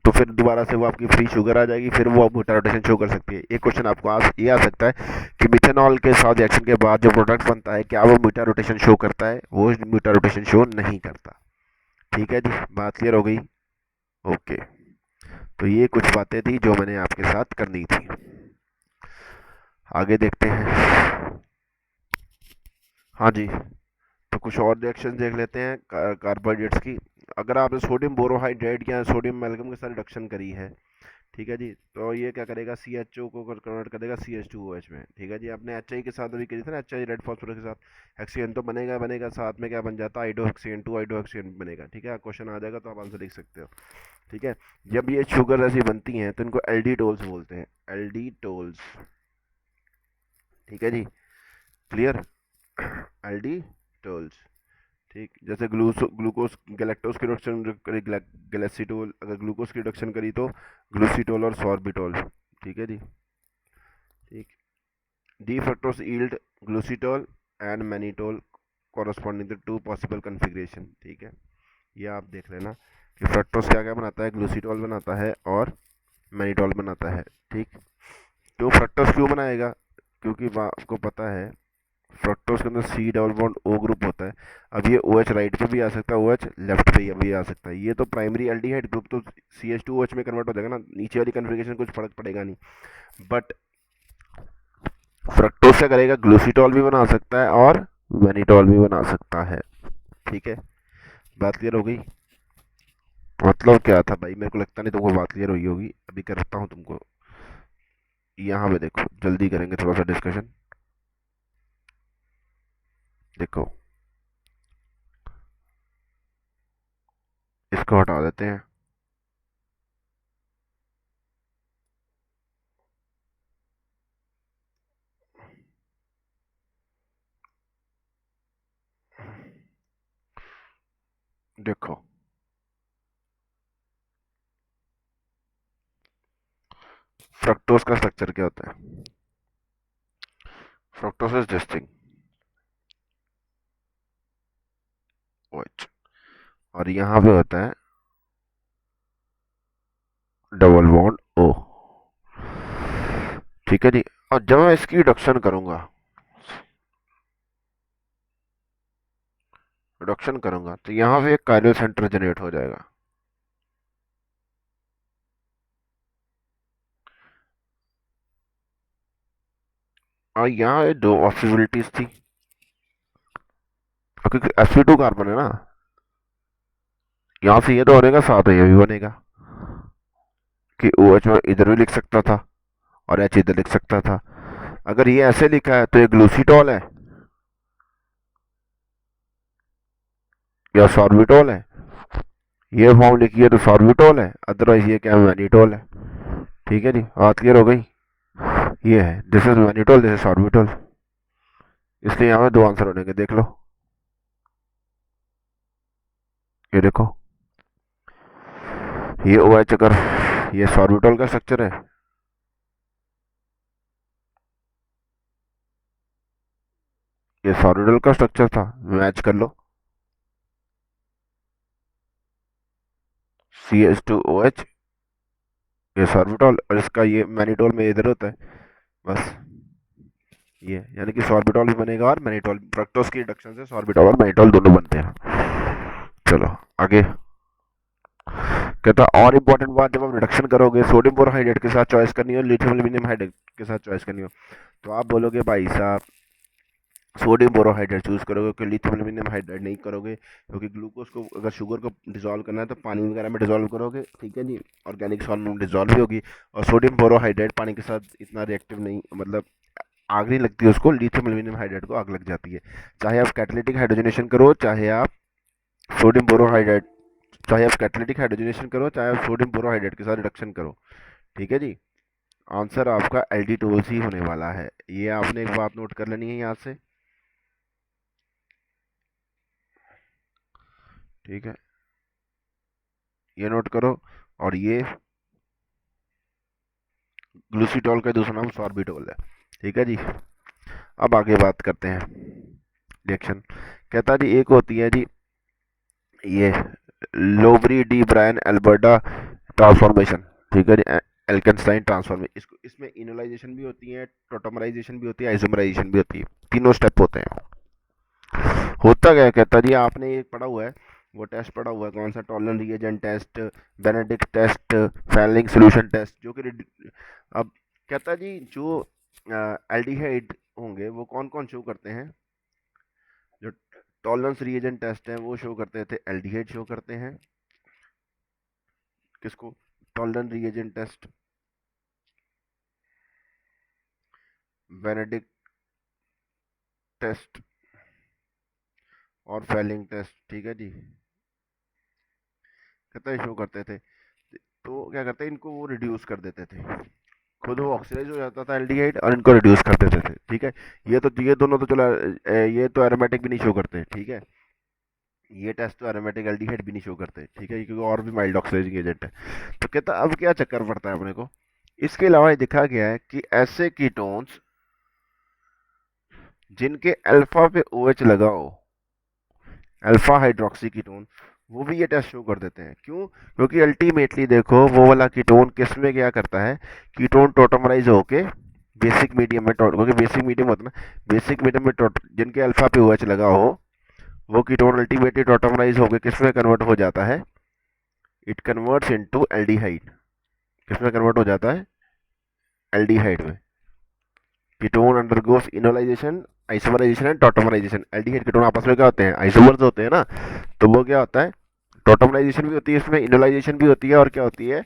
तो फिर दोबारा से वो आपकी फ्री शुगर आ जाएगी, फिर वो म्यूटा रोटेशन शो कर सकती है। एक क्वेश्चन आपको ये आ सकता है कि मिथेनॉल के साथ रिएक्शन के बाद जो प्रोडक्ट बनता है क्या वो म्यूटा रोटेशन शो करता है? वो म्यूटा रोटेशन शो नहीं करता, ठीक है जी। बात क्लियर हो गई? ओके, तो ये कुछ बातें थी जो मैंने आपके साथ करनी थी। आगे देखते हैं। हाँ जी, तो कुछ और रिएक्शन देख लेते हैं कार्बोहाइड्रेट्स की। अगर आपने सोडियम बोरोहाइड्रेट या सोडियम एल्गम के साथ रिडक्शन करी है, ठीक है जी, तो ये क्या करेगा? CHO को कन्वर्ट कर देगा CH2OH में, ठीक है जी। आपने HI के साथ अभी करी थी ना, HI रेड फॉस्फोरस के साथ हेक्सेन तो बनेगा बनेगा, साथ में क्या बन जाता है? आइडोहेक्सेन बनेगा, ठीक है। क्वेश्चन आ जाएगा तो आप आंसर लिख सकते हो, ठीक है। जब ये शुगर ऐसी बनती हैं तो इनको एल्डिटोल्स बोलते हैं, एल्डिटोल्स, ठीक है जी। क्लियर? एल्डिटोल्स, ठीक। जैसे ग्लूकोज गैलेक्टोज की रिडक्शन करी गैलेसिटोल, अगर ग्लूकोज की रिडक्शन करी तो ग्लूसीटोल और सॉर्बिटोल, ठीक है जी। ठीक, D fructose yield glucitol and mannitol corresponding to possible configuration, ठीक है। ये आप देख लेना कि फ्रक्टोज क्या क्या बनाता है, ग्लूसीटोल बनाता है और मैनिटोल बनाता है, ठीक। तो फ्रक्टोज क्यों बनाएगा? क्योंकि आपको पता है फ्रक्टोज के अंदर C double bond O group होता है। अब ये OH राइट पे भी आ सकता है, OH लेफ्ट पे भी आ सकता है। ये तो प्राइमरी एल्डिहाइड ग्रुप तो CH2OH में कन्वर्ट हो जाएगा ना, नीचे वाली कन्फिग्रेशन कुछ फर्क पड़ेगा नहीं। बट फ्रक्टोज क्या करेगा? ग्लूसीटॉल भी बना सकता है और मैनिटॉल भी बना सकता है, ठीक है। बात क्लियर हो गई? मतलब क्या था भाई, मेरे को लगता नहीं तुमको बात क्लियर हुई होगी। अभी करता हूँ तुमको, यहाँ पे देखो, जल्दी करेंगे थोड़ा सा डिस्कशन। देखो, इसको हटा देते हैं। देखो, फ्रक्टोज का स्ट्रक्चर क्या होता है? Fructose is this thing, OH, और यहाँ पे होता है डबल बॉन्ड ओ। ठीक है जी। और जब मैं इसकी रिडक्शन करूंगा, तो यहाँ पे एक कायरल सेंटर जनरेट हो जाएगा। और यहाँ ये दो पॉसिबिलिटीज थी, क्योंकि sp2 कार्बन है ना, यहाँ से ये तो बनेगा, साथ में ये भी बनेगा कि OH में इधर भी लिख सकता था और H इधर लिख सकता था। अगर ये ऐसे लिखा है तो ये ग्लूसीटॉल है या सॉर्बिटॉल है। ये फॉर्म लिखी है तो सॉर्बिटॉल है, अदरवाइज ये क्या मैनिटॉल है। ठीक है जी, बात क्लियर हो गई। ये है, this is mannitol, this is sorbitol. इसलिए यहाँ पे दो आंसर होने देख लो। ये देखो, ये OH अगर ये सॉर्बिटॉल का स्ट्रक्चर है, ये सॉर्बिटॉल का स्ट्रक्चर था, मैच कर लो। CH2OH, ये सॉर्बिटॉल, और इसका ये मैनिटॉल में इधर होता है बस। ये यानी कि सॉर्बिटॉल भी बनेगा और मैनिटॉल, फ्रक्टोज की रिडक्शन से सॉर्बिटॉल और मैनिटॉल दोनों बनते हैं। चलो आगे। कहता और इंपॉर्टेंट बात, जब आप रिडक्शन करोगे सोडियम बोरोहाइड्रेट के साथ चॉइस करनी हो, लिथियम एल्यूमिनियम हाइड्रेट के साथ चॉइस करनी हो, तो आप बोलोगे भाई साहब सोडियम बोरोहाइड्रेट चूज करोगे, क्योंकि लिथियम एल्यूमिनियम हाइड्रेट नहीं करोगे, क्योंकि ग्लूकोज को अगर शुगर को डिजोल्व करना है तो पानी वगैरह में डिजोल्व करोगे। ठीक है जी, ऑर्गेनिक सॉल्ट में डिजोल्व भी होगी, और सोडियम बोरोहाइड्रेट पानी के साथ इतना रिएक्टिव नहीं, मतलब आग नहीं लगती है उसको, लिथियम एल्यूमिनियम हाइड्रेट को आग लग जाती है। चाहे आप कैटालिटिक हाइड्रोजनेशन करो, चाहे आप सोडियम बोरोहाइड्रेट चाहे आप कैटालिटिक हाइड्रोजनेशन करो, चाहे आप सोडियम बोरोहाइड्रेट के साथ रिडक्शन करो। ठीक है जी, आंसर आपका एल्डिटोल्स ही होने वाला है। ये आपने एक बात नोट कर लेनी है यहाँ से। ठीक है, ये नोट करो। और ये ग्लूसीटॉल का दूसरा नाम सॉर्बिटोल है। ठीक है जी, अब आगे बात करते हैं रिएक्शन। कहता जी एक होती है जी ये लोवरी डी ब्रायन अल्बर्टा ट्रांसफॉर्मेशन। ठीक है जी, एल्केनस्टाइन ट्रांसफॉर्मेशन, इसको इसमें इनोलाइजेशन भी होती है, टोटमराइजेशन भी होती है, आइसोमराइजेशन भी होती है, तीनों स्टेप होते हैं। होता क्या है, कहता जी आपने ये पढ़ा हुआ है, वो टेस्ट पढ़ा हुआ है, कौन सा, Tollen reagent test, Benedict test, Fehling solution test, जो कि अब कहता जी जो एल्डिहाइड होंगे वो कौन कौन शो करते हैं। जो टॉलरेंस रिएजेंट टेस्ट है वो शो करते थे एल्डिहाइड शो करते हैं। किसको, Tollens reagent test, Benedict test और फैलिंग टेस्ट। ठीक है जी, कहता है शो करते थे। तो क्या करते हैं, इनको वो रिड्यूस कर देते थे, खुद वो ऑक्सीडाइज हो जाता था एल्डिहाइड और इनको रिड्यूस कर देते थे। ठीक है, ये दोनों तो चलो, ये तो एरोमेटिक भी नहीं शो करते। ठीक है, ये टेस्ट तो एरोमेटिक एल्डिहाइड भी नहीं शो करते। ठीक है, क्योंकि और भी माइल्ड ऑक्सीडाइजिंग एजेंट है। तो कहता अब क्या चक्कर पड़ता है अपने को, इसके अलावा ये देखा गया है कि ऐसे कीटोन्स जिनके अल्फा पे OH लगा हो, अल्फा हाइड्रोक्सी कीटोन, वो भी ये टेस्ट शो कर देते हैं। क्यों, क्योंकि अल्टीमेटली देखो वो वाला कीटोन किस में क्या करता है, कीटोन टोटमराइज होके बेसिक मीडियम में, क्योंकि बेसिक मीडियम होता है ना, बेसिक मीडियम में जिनके अल्फा पे OH लगा हो, वो कीटोन अल्टीमेटली टोटमराइज होके किस में कन्वर्ट हो जाता है, इट कन्वर्ट्स इनटू एल्डिहाइड। किस में कन्वर्ट हो जाता है, एल्डिहाइड में। Ketone undergoes enolisation, isomerisation and tautomerisation. Aldehyde ketone आपस में क्या होते हैं, आइसोमर्स होते हैं ना, तो वो क्या होता है, टॉटमराइजेशन भी होती है इसमें, इनोलाइजेशन भी होती है, और क्या होती है,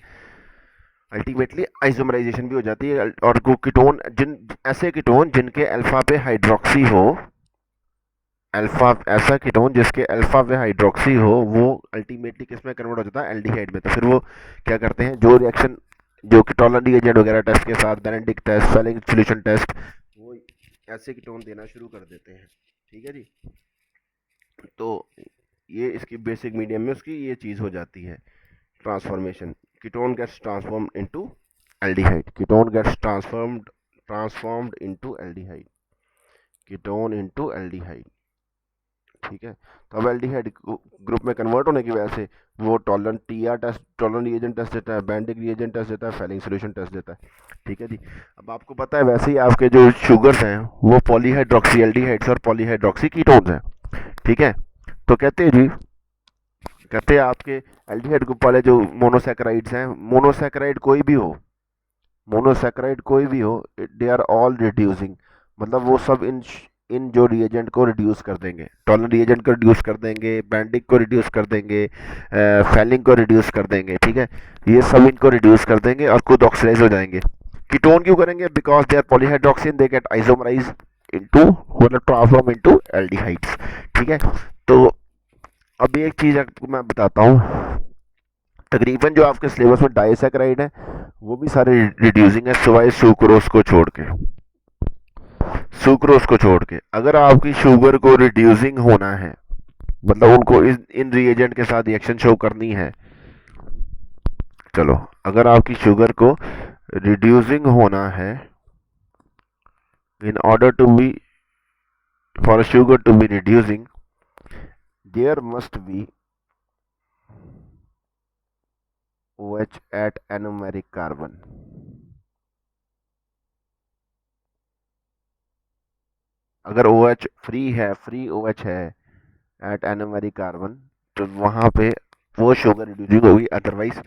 अल्टीमेटली आइसोमराइजेशन भी हो जाती है। और कीटोन जिन ऐसे कीटोन जिनके अल्फा पे हाइड्रोक्सी हो, अल्फा ऐसा कीटोन जिसके अल्फा पे हाइड्रोक्सी हो, वो अल्टीमेटली किस में कन्वर्ट हो जाता है, एल्डिहाइड में। तो फिर वो क्या करते हैं, जो रिएक्शन जो कि टॉलरेंट रिएजेंट वगैरह टेस्ट के साथ, Benedict test, Fehling solution test, वो ऐसे कीटोन देना शुरू कर देते हैं। ठीक है जी, तो ये इसकी बेसिक मीडियम में उसकी ये चीज़ हो जाती है, transformation. Ketone gets transformed into aldehyde, ketone gets transformed into aldehyde, ketone into aldehyde. ठीक है। तो अब एल्डिहाइड ग्रुप में कन्वर्ट होने की वजह से वो टॉलरेंट टीआर टेस्ट, टॉलरेंट रिएजेंट टेस्ट देता है, बैंडिक रिएजेंट टेस्ट देता है, फेलिंग सोल्यूशन टेस्ट देता है। ठीक है जी। अब आपको पता है वैसे ही आपके जो शुगर्स हैं वो पॉलीहाइड्रोक्सी एल्डिहाइड्स और पॉलीहाइड्रोक्सी कीटोन्स हैं। ठीक है। तो कहते हैं जी, कहते हैं आपके एल्डिहाइड ग्रुप वाले जो मोनोसैकेराइड्स हैं, मोनोसैकेराइड कोई भी हो, मोनोसैकेराइड कोई भी हो, दे आर ऑल रिड्यूसिंग, मतलब वो सब इन जो रिएजेंट को रिड्यूस कर देंगे, टॉलरेंट रिएजेंट को रिड्यूस कर देंगे, बैंडिक को रिड्यूस कर देंगे, फैलिंग को रिड्यूस कर देंगे। ठीक है। ये सब इनको रिड्यूस कर देंगे और खुद ऑक्सीडाइज हो जाएंगे। कीटोन क्यों करेंगे? Because they are polyhydroxy, they get isomerise into, मतलब ट्रांसफॉर्म इनटू एल्डिहाइड्स। ठीक है। तो अभी एक चीज आपको मैं बताता हूँ, तकरीबन जो आपके सिलेबस में डाइसैकेराइड है वो भी सारे रिड्यूसिंग है, सिवाय सुक्रोज को छोड़ के। सुक्रोज को छोड़ के अगर आपकी शुगर को रिड्यूसिंग होना है, मतलब उनको इन रिएजेंट के साथ रिएक्शन शो करनी है, चलो अगर आपकी शुगर को रिड्यूसिंग होना है, in order to be, for sugar to be reducing, there must be OH at anomeric carbon। अगर OH फ्री है, फ्री OH है एट एनोमेरिक कार्बन, तो वहां पे वो शुगर रिड्यूसिंग होगी, अदरवाइज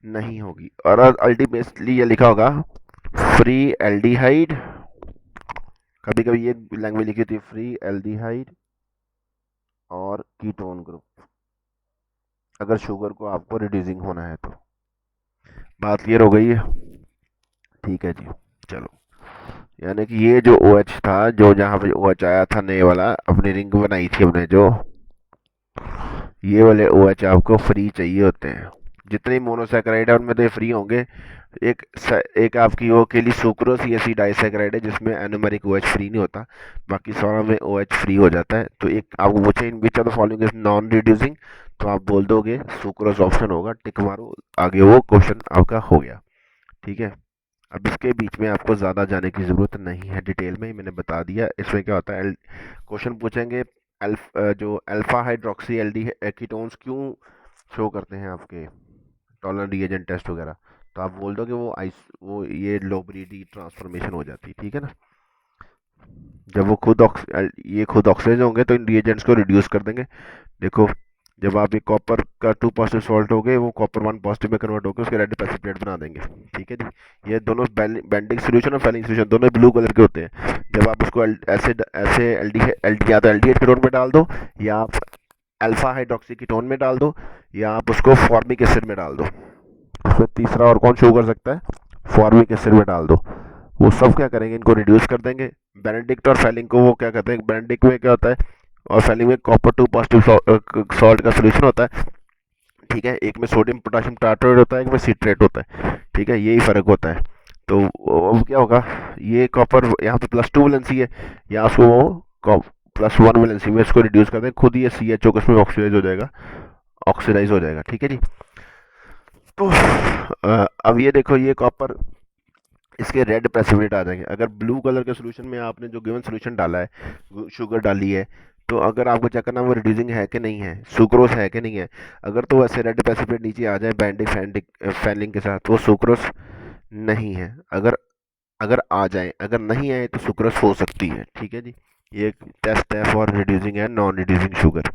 नहीं होगी। और अल्टीमेटली ये लिखा होगा फ्री एल्डिहाइड, कभी कभी ये लैंग्वेज लिखी थी फ्री एल्डिहाइड और कीटोन ग्रुप, अगर शुगर को आपको रिड्यूसिंग होना है तो। बात क्लियर हो गई है? ठीक है जी। चलो, यानी कि ये जो OH था, जो जहाँ पे OH आया था नए वाला, अपनी रिंग बनाई थी हमने जो, ये वाले OH आपको फ्री चाहिए होते हैं। जितने मोनोसैकेराइड है उनमें तो ये फ्री होंगे। एक एक आपकी वो अकेली सुक्रोज, ये सी डाइसैकेराइड है जिसमें एनोमेरिक OH फ्री नहीं होता, बाकी सारा में OH फ्री हो जाता है। तो एक आपको पूछे in which of the following is non reducing, तो आप बोल दोगे सुक्रोज ऑप्शन होगा, टिक मारो, आगे वो क्वेश्चन आपका हो गया। ठीक है। अब इसके बीच में आपको ज़्यादा जाने की ज़रूरत नहीं है, डिटेल में ही मैंने बता दिया। इसमें क्या होता है, क्वेश्चन पूछेंगे जो अल्फा हाइड्रोक्सी एल्डी कीटोन्स क्यों शो करते हैं आपके टॉलरेंट रिएजेंट टेस्ट वगैरह, तो आप बोल दो कि वो ये लोबरीडी ट्रांसफॉर्मेशन हो जाती है। ठीक है ना। जब वो ये खुद ऑक्सीडाइज होंगे तो इन रिएजेंट्स को रिड्यूस कर देंगे। देखो, जब आप ये कॉपर का 2 पॉजिटिव सॉल्ट हो गए, वो कॉपर 1 पॉजिटिव में कन्वर्ट होकर उसके रेड प्रेसिपिटेट बना देंगे। ठीक है जी। ये दोनों बैंडिंग सोल्यूशन और फेलिंग सोल्यूशन दोनों ब्लू कलर के होते हैं। जब आप उसको एसिड ऐसे या तो एल्डिहाइड कीटोन में डाल दो, या आप अल्फा हाइड्रोक्सी कीटोन में डाल दो, या आप उसको फॉर्मिक एसिड में डाल दो। उसमें तीसरा और कौन शो कर सकता है? फॉर्मिक एसिड में डाल दो। वो सब क्या करेंगे, इनको रिड्यूस कर देंगे। बेनेडिक्ट और फेलिंग को वो क्या कहते हैं, बेनेडिक्ट में क्या होता है और फेलिंग में कॉपर 2 पॉजिटिव सॉल्ट का सोल्यूशन होता है। ठीक है। एक में सोडियम पोटाशियम टार्ट्रेट होता है, एक में सिट्रेट होता है। ठीक है, यही फर्क होता है। तो अब क्या होगा, ये कॉपर यहाँ पे +2 वैलेंसी है, यहाँ उसको वो +1 वैलेंसी में इसको रिड्यूस कर दें, खुद ये CHO को उसमें ऑक्सीडाइज हो जाएगा, ऑक्सीडाइज हो जाएगा। ठीक है जी। तो अब ये देखो, ये कॉपर इसके रेड प्रेसिपिटेट आ जाएंगे। अगर ब्लू कलर के सोल्यूशन में आपने जो गिवन सोल्यूशन डाला है, शुगर डाली है, तो अगर आपको चेक करना वो रिड्यूसिंग है कि नहीं है, सुक्रोज है कि नहीं है, अगर तो वैसे रेड प्रेसिपिटेट नीचे आ जाए बैंडिक फैलिंग के साथ, वो सुक्रोज नहीं है। अगर अगर आ जाए, अगर नहीं आए तो सुक्रोज हो सकती है। ठीक है जी। ये एक टेस्ट है for reducing and non reducing sugar.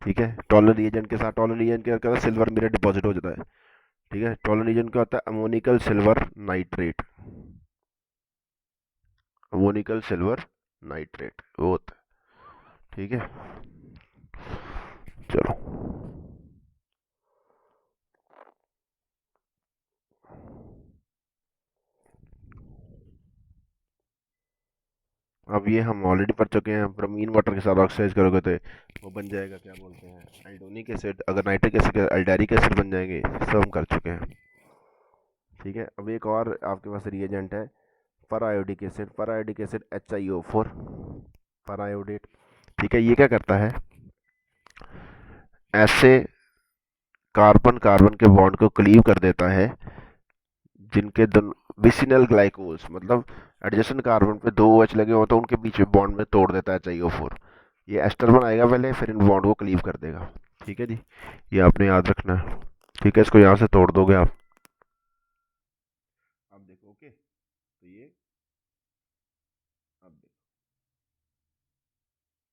ठीक है। टॉलरेंट रिएजेंट के साथ, टॉलरेंट रिएजेंट क्या करता है, सिल्वर मिरर डिपॉजिट हो जाता है। ठीक है। टॉलरेंट रिएजेंट क्या होता है, ammoniacal silver nitrate, ammoniacal silver nitrate वो होता है। ठीक है। चलो, अब ये हम ऑलरेडी पढ़ चुके हैं। ब्रोमीन वाटर के साथ ऑक्सीडाइज करोगे तो वो बन जाएगा, क्या बोलते हैं, एल्डोनिक एसिड। अगर नाइट्रिक एसिड एल्डेरिक एसिड बन जाएंगे, सब हम कर चुके हैं। ठीक है। अब एक और आपके पास रिएजेंट है, परायोडिक एसिड। परायोडिक acid HiO4, परायोडेट। ठीक है। ये क्या करता है, ऐसे कार्बन कार्बन के बॉन्ड को क्लीव कर देता है जिनके विसिनल ग्लाइकोल्स, मतलब एडजेसेंट कार्बन पे 2 OH लगे हो तो उनके बीच में बॉन्ड में तोड़ देता है HiO4। ये एस्टर बनाएगा पहले, फिर इन बॉन्ड को क्लीव कर देगा। ठीक है जी, ये आपने याद रखना है। ठीक है, इसको यहाँ से तोड़ दोगे आप। अब देखो ओके, तो ये अब देखो,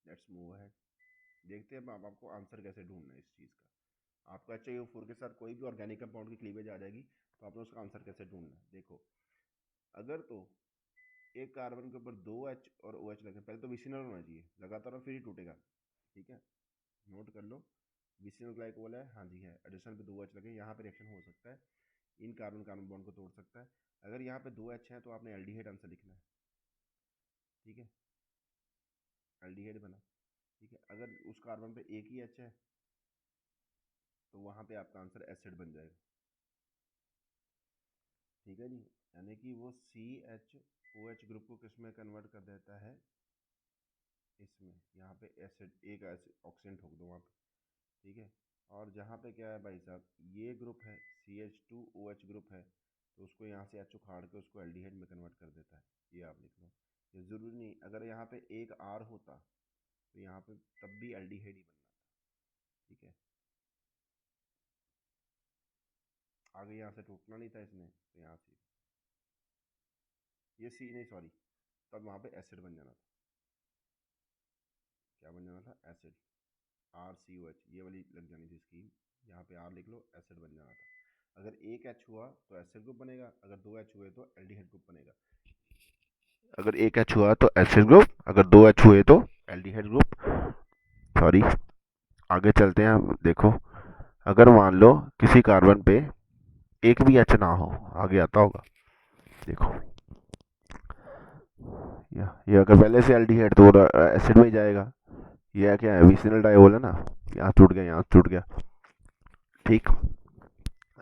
लेट्स मूव अहेड। देखते हैं अब आपको आंसर कैसे ढूंढना है इस चीज़ का। आपको HiO4 के साथ कोई भी ऑर्गेनिक कंपाउंड की क्लीवेज आ जाएगी, तो आपने उसका आंसर कैसे ढूंढना है। देखो, अगर तो एक कार्बन के ऊपर 2H और OH लगे, पहले तो विसिनल होना चाहिए, लगातार और फिर ही टूटेगा। ठीक है, नोट कर लो, विसिनल ग्लाइकोल है, हाँ जी है, एडिशन पे 2H लगे, यहाँ पे रिएक्शन हो सकता है, इन कार्बन कार्बन बॉन्ड को तोड़ सकता है। अगर यहाँ पे 2H है तो आपने एल्डिहाइड आंसर लिखना है। ठीक है, एल्डिहाइड बना। ठीक है, अगर उस कार्बन पे एक ही H है तो वहाँ पे आपका आंसर एसिड बन जाएगा। ठीक है जी, यानी कि वो CHOH ग्रुप को किस में कन्वर्ट कर देता है, इसमें, यहाँ पे एसिड, एक ऑक्सीजन ठोक दो वहाँ पे। ठीक है, और जहाँ पे क्या है भाई साहब, ये ग्रुप है CH2OH ग्रुप है, तो उसको यहाँ से H उखाड़ के उसको एल्डिहाइड में कन्वर्ट कर देता है। ये आप लिख लो, ये ज़रूरी नहीं, अगर यहाँ पे एक R होता तो यहाँ पे तब भी एल्डिहाइड ही बनना था। ठीक है, आगे यहाँ से टूटना नहीं था इसने, तो यहाँ से ये C नहीं, सॉरी, तब वहाँ पे एसिड बन जाना था। क्या बन जाना था, एसिड, RCOH, ये वाली लग जानी थी स्कीम। यहाँ पे R लिख लो, एसिड बन जाना था। अगर एक H हुआ तो एसिड ग्रुप बनेगा, अगर 2H हुए तो एल्डिहाइड ग्रुप बनेगा। अगर एक H हुआ तो एसिड ग्रुप, अगर 2H हुए तो एल्डिहाइड ग्रुप। सॉरी, आगे चलते हैं। देखो, अगर मान लो किसी कार्बन पे एक भी H ना हो, आगे आता होगा, देखो ये अगर पहले से एल्डिहाइड तो वो एसिड में ही जाएगा। ये क्या है, विसिनल डाइओल है ना, यहाँ टूट गया, यहाँ टूट गया। ठीक,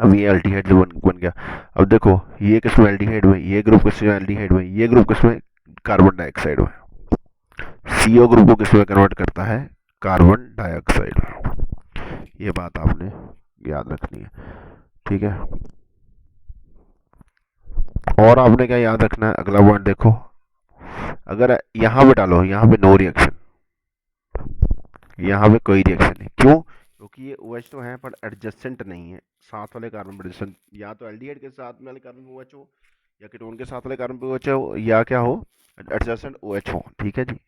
अब ये एल्डिहाइड बन गया। अब देखो, ये किसमें एल्डिहाइड में, ये ग्रुप किसमें एल्डिहाइड में, ये ग्रुप किसमें कार्बन डाइऑक्साइड में। CO ग्रुप को किसमें कन्वर्ट करता है, कार्बन डाइऑक्साइड में। ये बात आपने याद रखनी है। ठीक है, और आपने क्या याद रखना है, अगला पॉइंट देखो, अगर यहाँ पे डालो, यहाँ पे नो रिएक्शन, यहाँ पे कोई रिएक्शन नहीं, क्यों, क्योंकि ये OH तो है पर एडजस्टेंट नहीं है, साथ वाले कार्बन पर एडजस्टेंट, या तो एल्डिहाइड के साथ वाले कार्बन पे OH हो, या कीटोन के साथ वाले कार्बन पे OH हो, या क्या हो, एडजस्टेंट OH हो। ठीक है जी,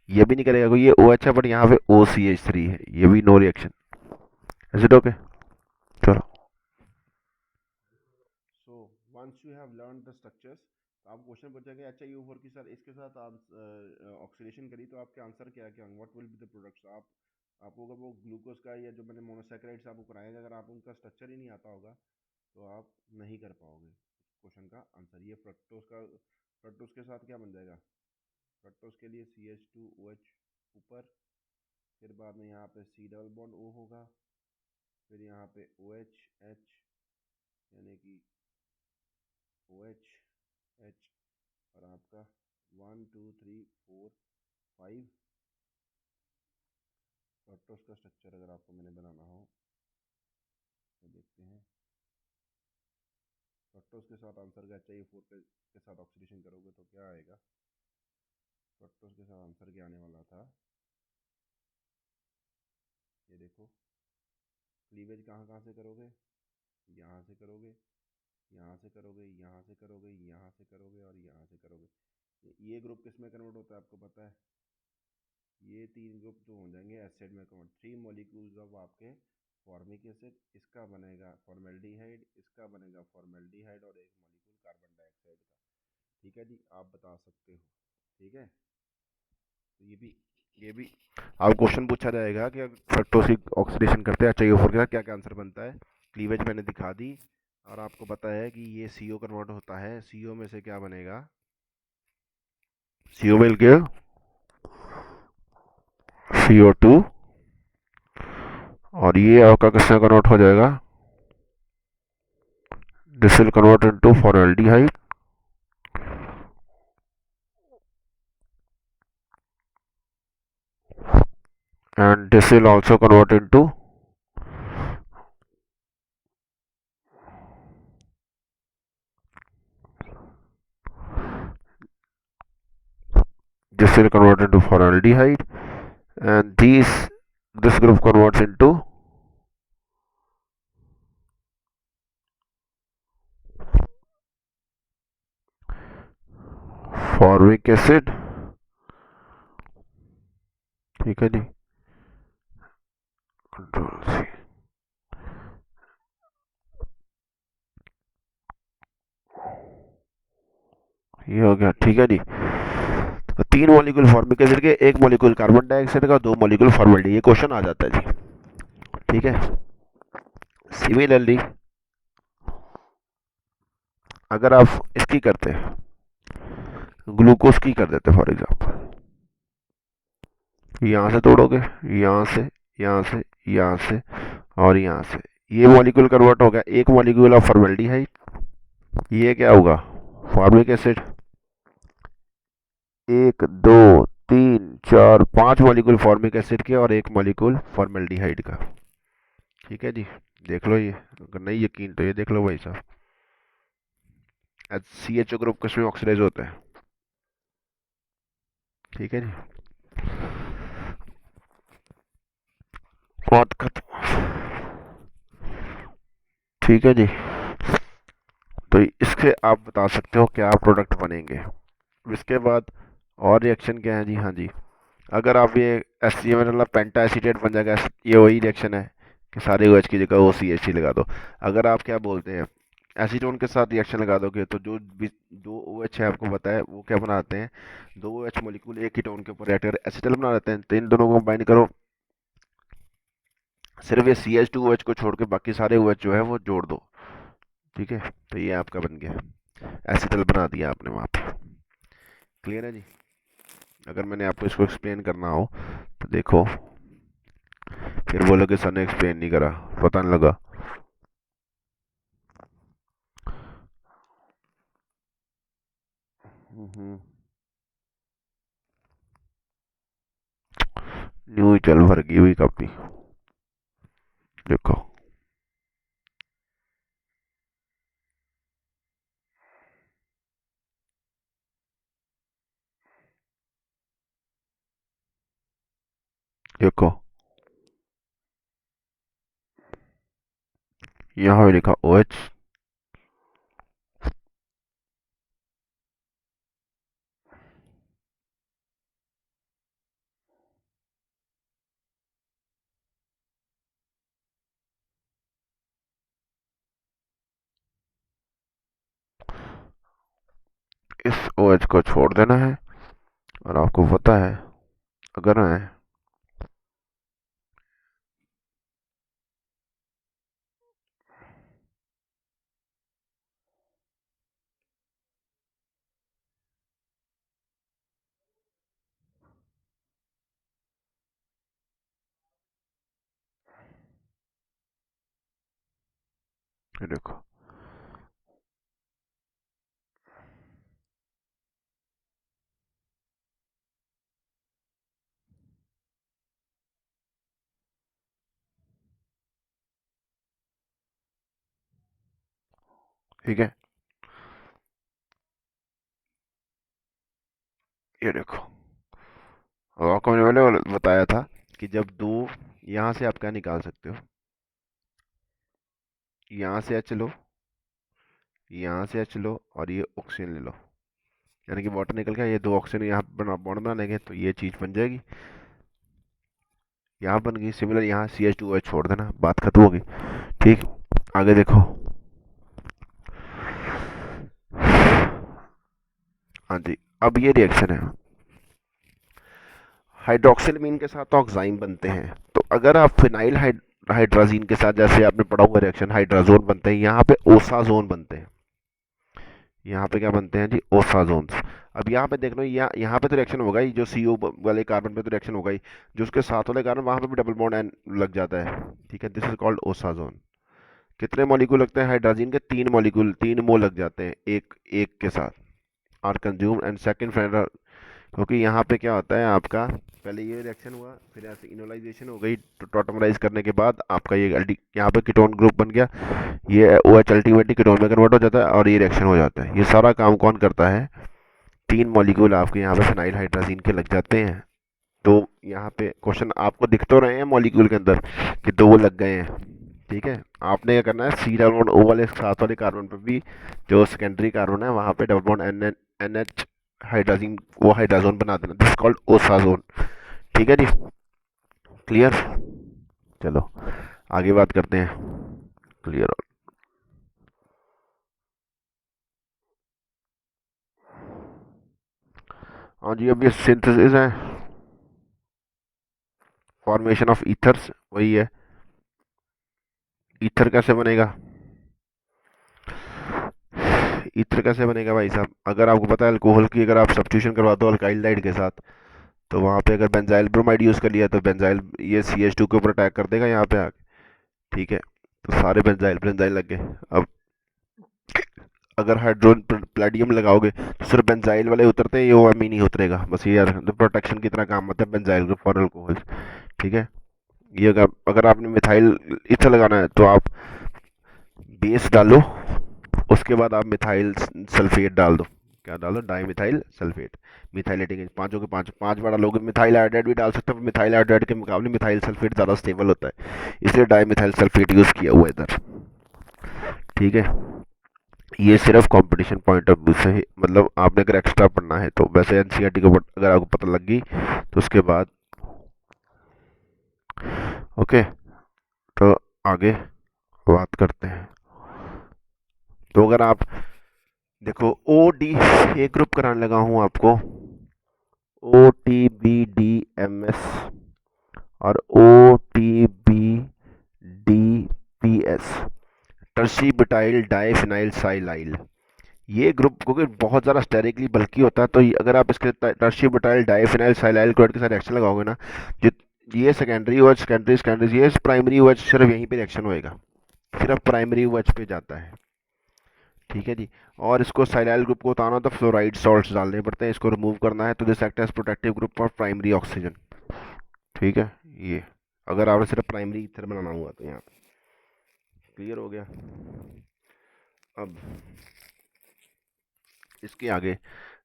ये भी नहीं करेगा, क्योंकि ये OH है बट यहाँ पे OCH3 है, ये भी no reaction. Is it okay, चलो। So once you have learn the structures, तो आप क्वेश्चन पूछेंगे, अच्छा ये ओवर की सर इसके साथ आप ऑक्सीडेशन करी तो आपके आंसर क्या क्या होंगे, what will be the products. आपको अगर वो ग्लूकोज का या जो मैंने मोनोसैकेराइड्स आपको कराएंगे, अगर आप उनका स्ट्रक्चर ही नहीं आता होगा तो आप नहीं कर पाओगे क्वेश्चन का आंसर। ये फ्रक्टोज का, फ्रक्टोज के साथ क्या बन जाएगा, फ्रक्टोज के लिए CH2OH ऊपर, फिर बाद में यहाँ पे C डबल बॉन्ड O होगा, फिर यहाँ पे OH H, यानी कि OH H, और आपका 1 2 3 4 5 फ्रक्टोज का स्ट्रक्चर अगर आपको मैंने बनाना हो तो देखते हैं। फ्रक्टोज के साथ आंसर का HiO4 के साथ ऑक्सीडेशन करोगे तो क्या आएगा, फ्रक्टोज के साथ आंसर क्या आने वाला था, ये देखो, क्लीवेज कहाँ कहाँ से करोगे, यहाँ से करोगे, यहाँ से करोगे, यहाँ से करोगे, यहाँ से करोगे और यहाँ से करोगे। ये ग्रुप किस में कन्वर्ट होता है आपको पता है, ये तीन ग्रुप जो हो जाएंगे एसिड में कन्वर्ट, 3 मॉलिक्यूल्स ऑफ आपके फॉर्मिक एसिड, इसका बनेगा फॉर्मेल्डिहाइड, इसका बनेगा फॉर्मेल्डिहाइड, और एक मॉलिक्यूल कार्बन डाइऑक्साइड का। ठीक है जी, आप बता सकते हो। ठीक है, तो ये भी आप क्वेश्चन पूछा जाएगा कि फ्रक्टोज की ऑक्सीडेशन करते हैं HiO4 के साथ क्या क्या आंसर बनता है। क्लीवेज मैंने दिखा दी, और आपको पता है कि ये CO कन्वर्ट होता है, CO में से क्या बनेगा, CO मिल के CO2, और ये आपका किसमें कन्वर्ट हो जाएगा, this will convert into formaldehyde, and this will also convert into formaldehyde, and this group converts into formic acid. ठीक है जी, कंट्रोल सी। ये हो गया। ठीक है जी, तो 3 मॉलिक्यूल फॉर्मिक एसिड के, 1 मॉलिक्यूल कार्बन डाइऑक्साइड का, 2 मॉलिक्यूल फॉर्मेल्डिहाइड, ये क्वेश्चन आ जाता है जी। ठीक है, सिमिलरली अगर आप इसकी करते हैं, ग्लूकोज की कर देते फॉर एग्जांपल, यहाँ से तोड़ोगे, यहाँ से, यहाँ से, यहाँ से और यहाँ से, ये मॉलिक्यूल कन्वर्ट होगा, 1 मॉलिक्यूल ऑफ फॉर्मेल्डिहाइड, ये क्या होगा, formic acid. 1 2 3 4 5 molecule formic acid के और 1 मॉलिक्यूल फॉर्मेल्डिहाइड का। ठीक है जी, देख लो ये, अगर नहीं यकीन तो ये देख लो भाई साहब। CHO ग्रुप किसमें ऑक्सीडाइज होता है। ठीक है जी, बात खत्म। ठीक है जी, तो इससे आप बता सकते हो क्या प्रोडक्ट बनेंगे। इसके बाद और रिएक्शन क्या है जी। हाँ जी, अगर आप ये HCl मतलब पेंटा एसीटेट बन जाएगा, ये वही रिएक्शन है कि सारे OH की जगह OCH लगा दो। अगर आप क्या बोलते हैं, एसीटोन के साथ रिएक्शन लगा दोगे तो जो दो OH है आपको पता है वो क्या बनाते हैं, 2 OH मॉलिक्यूल एक कीटोन के ऊपर रिएक्ट कर एसिटल बना देते हैं। तो इन दोनों को कंबाइन करो, सिर्फ ये CH2OH को छोड़ के बाकी सारे OH जो है वो जोड़ दो। ठीक है, तो ये आपका बन गया, एसिटल बना दिया आपने वहाँ पे। क्लियर है जी। अगर मैंने आपको इसको एक्सप्लेन करना हो तो देखो, फिर बोलोगे सर ने एक्सप्लेन नहीं करा, पता नहीं लगा। न्यू ही चल भर गई हुई कॉपी, देखो। देखो यहाँ लिखा OH, इस OH को छोड़ देना है। और आपको पता है अगर है, ये देखो ठीक है, ये देखो। अब आपको मैंने पहले बताया था कि जब दो, यहाँ से आप क्या निकाल सकते हो, यहाँ से H लो, यहाँ से H लो और ये ऑक्सीजन ले लो, यानी कि वाटर निकल गया, ये 2 ऑक्सीजन यहाँ बॉन्ड बना लेंगे तो ये चीज़ बन जाएगी, यहाँ बन गई। सिमिलर यहाँ CH2OH छोड़ देना, बात खत्म होगी। ठीक, आगे देखो। हाँ जी, अब ये रिएक्शन है, हाइड्रोक्सिलमीन के साथ ऑक्साइम बनते हैं। तो अगर आप फिनाइल हाइड्राजीन के साथ, जैसे आपने पढ़ा हुआ रिएक्शन हाइड्राजोन बनते हैं, यहाँ पे ओसाजोन बनते हैं। यहाँ पे क्या बनते हैं जी, ओसाजोन्स। अब यहाँ पे देख लो, यहाँ पे तो रिएक्शन होगा ही, जो CO वाले कार्बन पे तो रिएक्शन होगा ही, जो उसके साथ वाले कार्बन वहाँ पे भी डबल बॉन्ड एन लग जाता है। ठीक है, दिस इज कॉल्ड ओसाजोन। कितने मॉलिक्यूल लगते हैं हाइड्रोजन के, 3 मॉलिक्यूल, 3 मोल लग जाते हैं एक एक के साथ, are consume and second friend. क्योंकि यहाँ पे क्या होता है आपका, पहले ये रिएक्शन हुआ, फिर ऐसे इनोलाइजेशन हो गई, टॉटमराइज करने के बाद आपका ये यहाँ पे कीटोन ग्रुप बन गया, ये OH अल्टीमेटली कीटोन में कन्वर्ट हो जाता है और ये रिएक्शन हो जाता है। ये सारा काम कौन करता है, 3 मॉलिक्यूल आपके यहाँ पे फिनाइल हाइड्राजीन के लग जाते हैं, दो यहाँ पे क्वेश्चन आपको दिख तो रहे हैं मॉलिक्यूल के अंदर कि दो वो लग गए हैं, ठीक है। आपने क्या करना है, सी डबल बॉन्ड ओ वाले साथ वाले कार्बन पर भी जो सेकेंडरी कार्बन है वहाँ पे double bond N H hydrogen, वो हाइड्रोजन बना देना, दिस कॉल्ड ओसाजोन। ठीक है जी, क्लियर। चलो आगे बात करते हैं। क्लियर। हाँ जी, अब ये सिंथेसिस है, फॉर्मेशन ऑफ ईथर्स, वही है। ईथर कैसे बनेगा, ईथर कैसे बनेगा भाई साहब, अगर आपको पता है अल्कोहल की अगर आप सब्स्टिट्यूशन करवा दो अल्काइलाइड के साथ, तो वहाँ पे अगर बेंजाइल ब्रोमाइड यूज़ कर लिया तो बेंजाइल ये CH2 के ऊपर अटैक कर देगा यहाँ पे आके, ठीक है। तो सारे बेंजाइल बेंजाइल लग गए। अब अगर हाइड्रोजन प्लेडियम लगाओगे तो सिर्फ बेंजाइल वाले उतरते हैं, ये वो अमीन ही उतरेगा, बस ये यार प्रोटेक्शन की तरह काम आता है बेंजाइल ग्रुप फॉर अल्कोहल, ठीक है। ये अगर आपने मिथाइल ईथर लगाना है तो आप बेस डालो, उसके बाद आप मिथाइल सल्फेट डाल दो, क्या डालो, डाई मिथाइल सल्फेट, मिथाइलेटिंग एजेंट, पांचों के पांच पांच बार डालोगे। मिथाइल आयोडाइड भी डाल सकते हो, मिथाइल आयोडाइड के मुकाबले मिथाइल सल्फेट ज़्यादा स्टेबल होता है, इसलिए डाई मिथाइल सल्फेट यूज़ किया हुआ है इधर, ठीक है। ये सिर्फ कंपटीशन पॉइंट ऑफ व्यू से ही, मतलब आपने अगर एक्स्ट्रा पढ़ना है तो, वैसे एनसीईआरटी को अगर आपको पता लग गई तो उसके बाद ओके, तो आगे बात करते हैं। तो अगर आप देखो ओ डी ए ग्रुप कराने लगा हूँ आपको, O T B D M S और O T B D P S, tertiary butyl diphenyl silyl, ये ग्रुप क्योंकि बहुत ज़्यादा स्टेरिकली बल्कि होता है, तो अगर आप इसके टर्शी बिटाइल डाइफिनाइल साइलाइल क्लोराइड के साथ रिएक्शन लगाओगे ना, जो ये सेकेंडरी OH सेकेंडरी सेकेंडरी, ये प्राइमरी OH सिर्फ यहीं पे रिएक्शन होएगा, सिर्फ प्राइमरी OH पे जाता है, ठीक है जी। और इसको साइलाइल ग्रुप को उतारना तो फ्लोराइड सॉल्ट्स डालने पड़ते हैं, इसको रिमूव करना है तो this act as protective group for primary oxygen, ठीक है। ये अगर आपने सिर्फ प्राइमरी ईथर बनाना हुआ तो यहाँ क्लियर हो गया। अब इसके आगे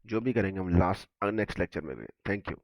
जो भी करेंगे हम लास्ट नेक्स्ट लेक्चर में, थैंक यू।